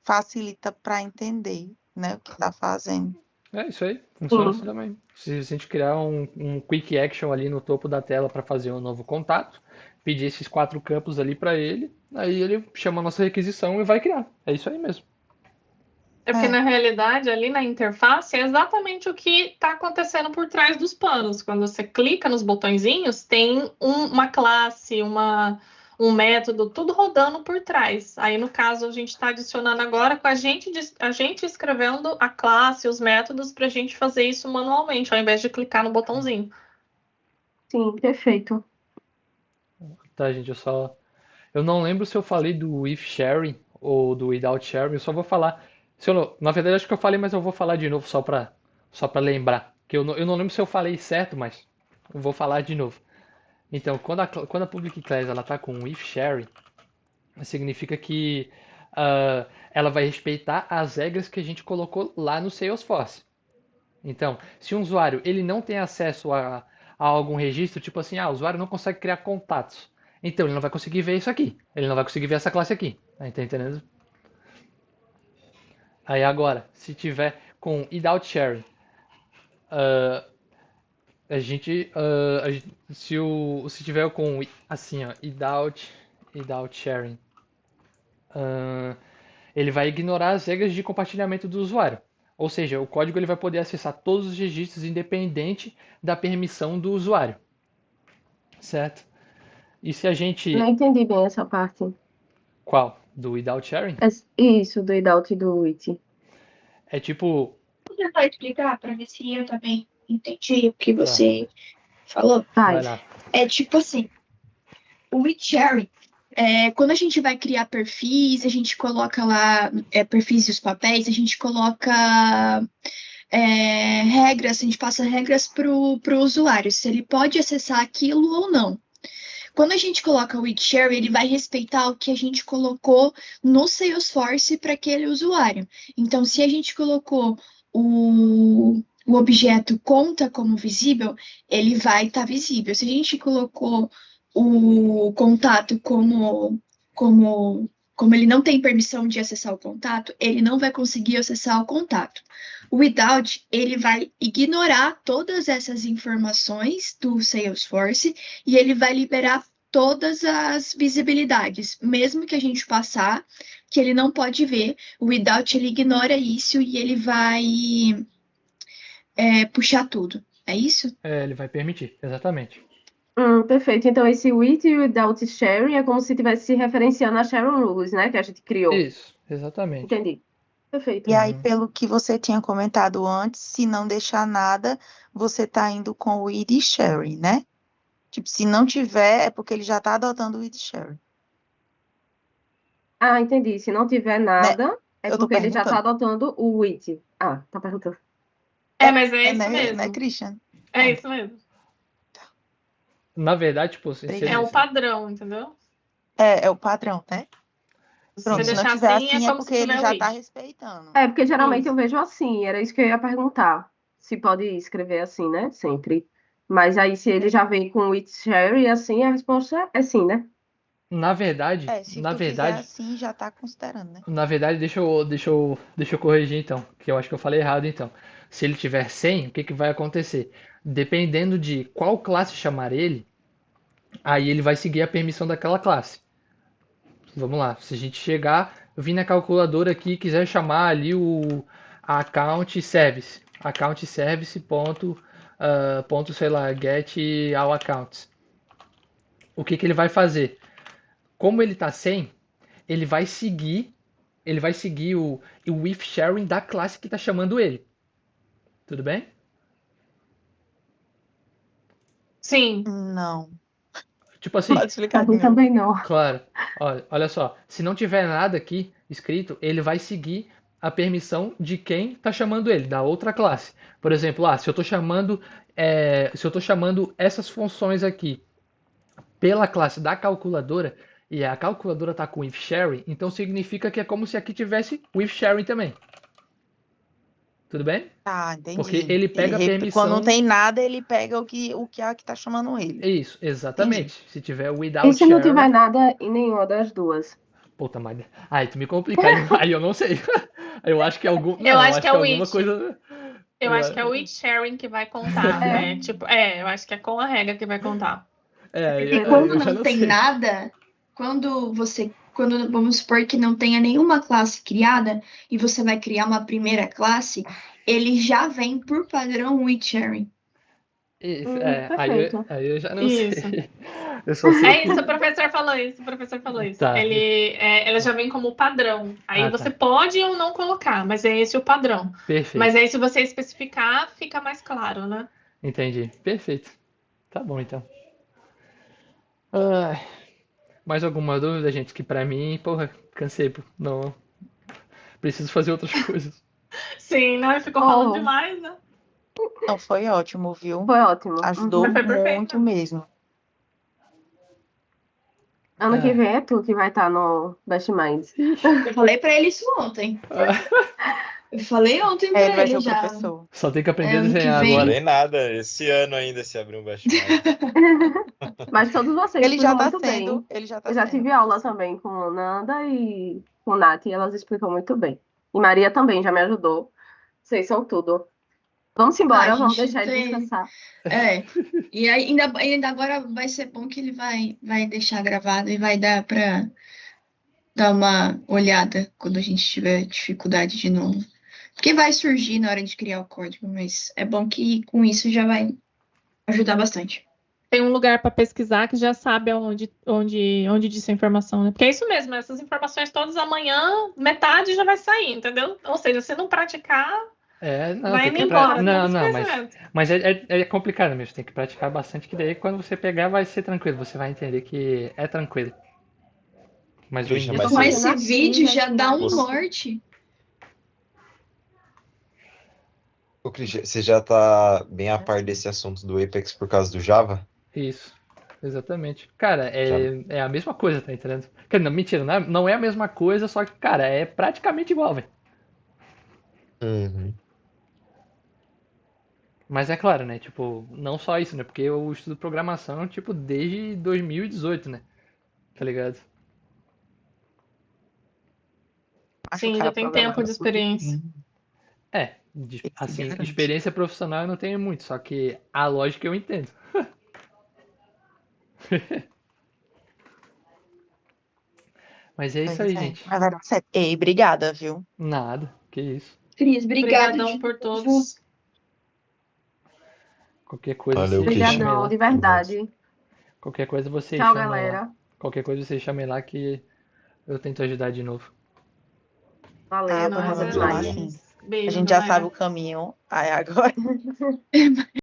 facilita para entender, né, o que está fazendo. É isso aí, funciona assim Sim. também. Se a gente criar um quick action ali no topo da tela para fazer um novo contato, pedir esses 4 campos ali para ele, aí ele chama a nossa requisição e vai criar. É isso aí mesmo. É porque, É, na realidade, ali na interface, é exatamente o que está acontecendo por trás dos panos. Quando você clica nos botõezinhos, tem uma classe, um método, tudo rodando por trás. Aí, no caso, a gente está adicionando agora com a gente escrevendo a classe, os métodos, para a gente fazer isso manualmente, ao invés de clicar no botãozinho. Sim, perfeito. Tá, gente, eu não lembro se eu falei do if sharing ou do without sharing, eu só vou falar. Na verdade, acho que eu falei, mas eu vou falar de novo só para lembrar. Que eu não lembro se eu falei certo, mas eu vou falar de novo. Então, quando a public class ela tá com if sharing, significa que ela vai respeitar as regras que a gente colocou lá no Salesforce. Então, se um usuário ele não tem acesso a algum registro, tipo assim, o usuário não consegue criar contatos, então ele não vai conseguir ver isso aqui, ele não vai conseguir ver essa classe aqui, tá entendendo? Aí agora, se tiver com without sharing, ah, se tiver com assim, ó, without sharing, ele vai ignorar as regras de compartilhamento do usuário. Ou seja, o código ele vai poder acessar todos os registros independente da permissão do usuário, certo? E se a Não gente. entendi bem essa parte. Qual? Do without sharing? Isso, do without e do with. É tipo. Vou tentar explicar para ver se eu também entendi o que Tá, você falou. vai Faz. lá. É tipo assim, o WeSharing, quando a gente vai criar perfis, a gente coloca lá perfis e os papéis, a gente coloca regras, a gente passa regras para o usuário, se ele pode acessar aquilo ou não. Quando a gente coloca o WeShare, ele vai respeitar o que a gente colocou no Salesforce para aquele usuário. Então, se a gente colocou o objeto conta como visível, ele vai estar visível. Se a gente colocou o contato como ele não tem permissão de acessar o contato, ele não vai conseguir acessar o contato. O without, ele vai ignorar todas essas informações do Salesforce e ele vai liberar todas as visibilidades, mesmo que a gente passar, que ele não pode ver. O without, ele ignora isso e ele vai puxar tudo. É isso? Ele vai permitir, exatamente. Perfeito. Então, esse with e without sharing é como se estivesse se referenciando a Sharon Rules, né? Que a gente criou. Isso, exatamente. Entendi. Perfeito. E aí, pelo que você tinha comentado antes, se não deixar nada, você está indo com o id sharing, né? Tipo, se não tiver, é porque ele já está adotando o id sharing, Ah, entendi. Se não tiver né? nada, é Eu tô porque ele já está perguntando. adotando o with. Ah, tá perguntando. Mas é isso né, mesmo. Christian? É isso mesmo. Na verdade, tipo, se Obrigada. É o padrão, entendeu? É o padrão, né? Se Pronto, você se não deixar tiver assim, é assim, é como se porque ele tiver já o está it. respeitando. É, porque geralmente Isso. eu vejo assim, era isso que eu ia perguntar. Se pode escrever assim, né? Sempre. Mas aí, se ele já vem com with share, assim, a resposta é sim, né? na verdade, Se na tu fizer verdade, assim, já está considerando, né? na verdade, deixa eu corrigir então, que eu acho que eu falei errado então. Se ele tiver 100, o que que vai acontecer? Dependendo de qual classe chamar ele, aí ele vai seguir a permissão daquela classe. Vamos lá, se a gente chegar, eu vim na calculadora aqui e quiser chamar ali a account service ponto, sei lá, get all accounts. O que que ele vai fazer? Como ele está 100, ele vai seguir ele vai seguir o if sharing da classe que está chamando ele. Tudo bem? Sim. Não. Tipo assim, Pode explicar Pra de mim novo. também não. claro. Olha só, se não tiver nada aqui escrito, ele vai seguir a permissão de quem está chamando ele, da outra classe. Por exemplo, se eu tô chamando essas funções aqui pela classe da calculadora e a calculadora está com if sharing, então significa que é como se aqui tivesse with sharing também. Tudo bem? Tá, Porque entendi. ele pega a Quando não permissão. tem nada, ele pega o que é que tá chamando ele. Isso, Entendi. exatamente. Se tiver E without se não tiver sharing. nada em nenhuma das duas? Puta merda. Aí tu me complica, aí eu não sei. Eu acho que é algum. Eu Não, eu acho acho que é que é o alguma it. coisa. Eu Eu, acho que é o it sharing que vai contar, É, né? Tipo, eu acho que é com a regra que vai contar. Porque eu quando já não não tem sei. nada, quando vamos supor que não tenha nenhuma classe criada e você vai criar uma primeira classe, ele já vem por padrão with sharing. perfeito. Aí eu já não Isso. sei. Eu só sei É que. isso, o professor falou isso, o professor falou isso. Tá. Ela já vem como padrão. Aí Ah, você tá. pode ou não colocar, mas é esse o padrão. Mas Perfeito. aí se você especificar, fica mais claro, né? Entendi. Perfeito. Tá bom então. Ai, mais alguma dúvida, gente? Que pra mim, porra, cansei, pô. Não. Preciso fazer outras coisas. Sim, né? Ficou falando Oh, demais, né? Não, foi ótimo, viu? foi ótimo. Ajudou Mas foi muito perfeito. mesmo. Ano que Ah. vem é tu que vai estar no Best Minds. Eu falei pra ele isso ontem. Eu falei ontem Ele pra vai ser ele o já. professor. Só tem que aprender a Ano que desenhar Não agora. vem. falei nada. Esse ano ainda se abrir um Best Mind. Mas todos vocês Ele já explicam tá muito sendo, bem. ele já tá Eu já sendo. tive aula também com Nanda e com Nath, e elas explicam muito bem. E Maria também já me ajudou. Vocês são tudo. Vamos A embora, vamos gente deixar ele tem. descansar. É. E aí, ainda agora vai ser bom que ele vai deixar gravado e vai dar pra dar uma olhada quando a gente tiver dificuldade de novo. Porque vai surgir na hora de criar o código, mas é bom que com isso já vai ajudar bastante. Tem um lugar para pesquisar que já sabe onde disse a informação, né? Porque é isso mesmo, essas informações todas amanhã, metade já vai sair, entendeu? Ou seja, se não praticar, Não, vai tem indo que embora todo Não, esse não, conhecimento. mas é complicado mesmo. Tem que praticar bastante, que daí quando você pegar vai ser tranquilo. Você vai entender que é tranquilo. Mas o Christian, início. Tô mas Só fazendo esse aqui, vídeo já já dá um você, experimentando. norte. ô, Christian, você já tá bem a par desse assunto do Apex por causa do Java? Isso. Exatamente. Cara, Já. é a mesma coisa, tá entendendo? Não, mentira, não é a mesma coisa, só que, cara, é praticamente igual, velho. Uhum. Mas é claro, né? Tipo, não só isso, né? Porque eu estudo programação, tipo, desde 2018, né? Tá ligado? Acho que o Sim, já cara tem programa tempo de muito experiência. bem. Ele se Assim, garante. experiência profissional eu não tenho muito, só que a lógica eu entendo. Mas é isso Pois aí, é, gente. mas vai dar certo. Ei, obrigada, viu? Nada, que isso. Cris, obrigado Obrigadão de por novo. todos. Qualquer coisa Valeu, você Christian. chame Obrigadão, lá. de Tamo junto. verdade. Qualquer coisa você Tchau, chame lá. galera. Qualquer coisa você chame lá que eu tento ajudar de novo. É Valeu, Ah, foi nóis, massa vamos é chamar demais. assim. nóis. A Beijo, gente já sabe galera. o caminho. Aí agora.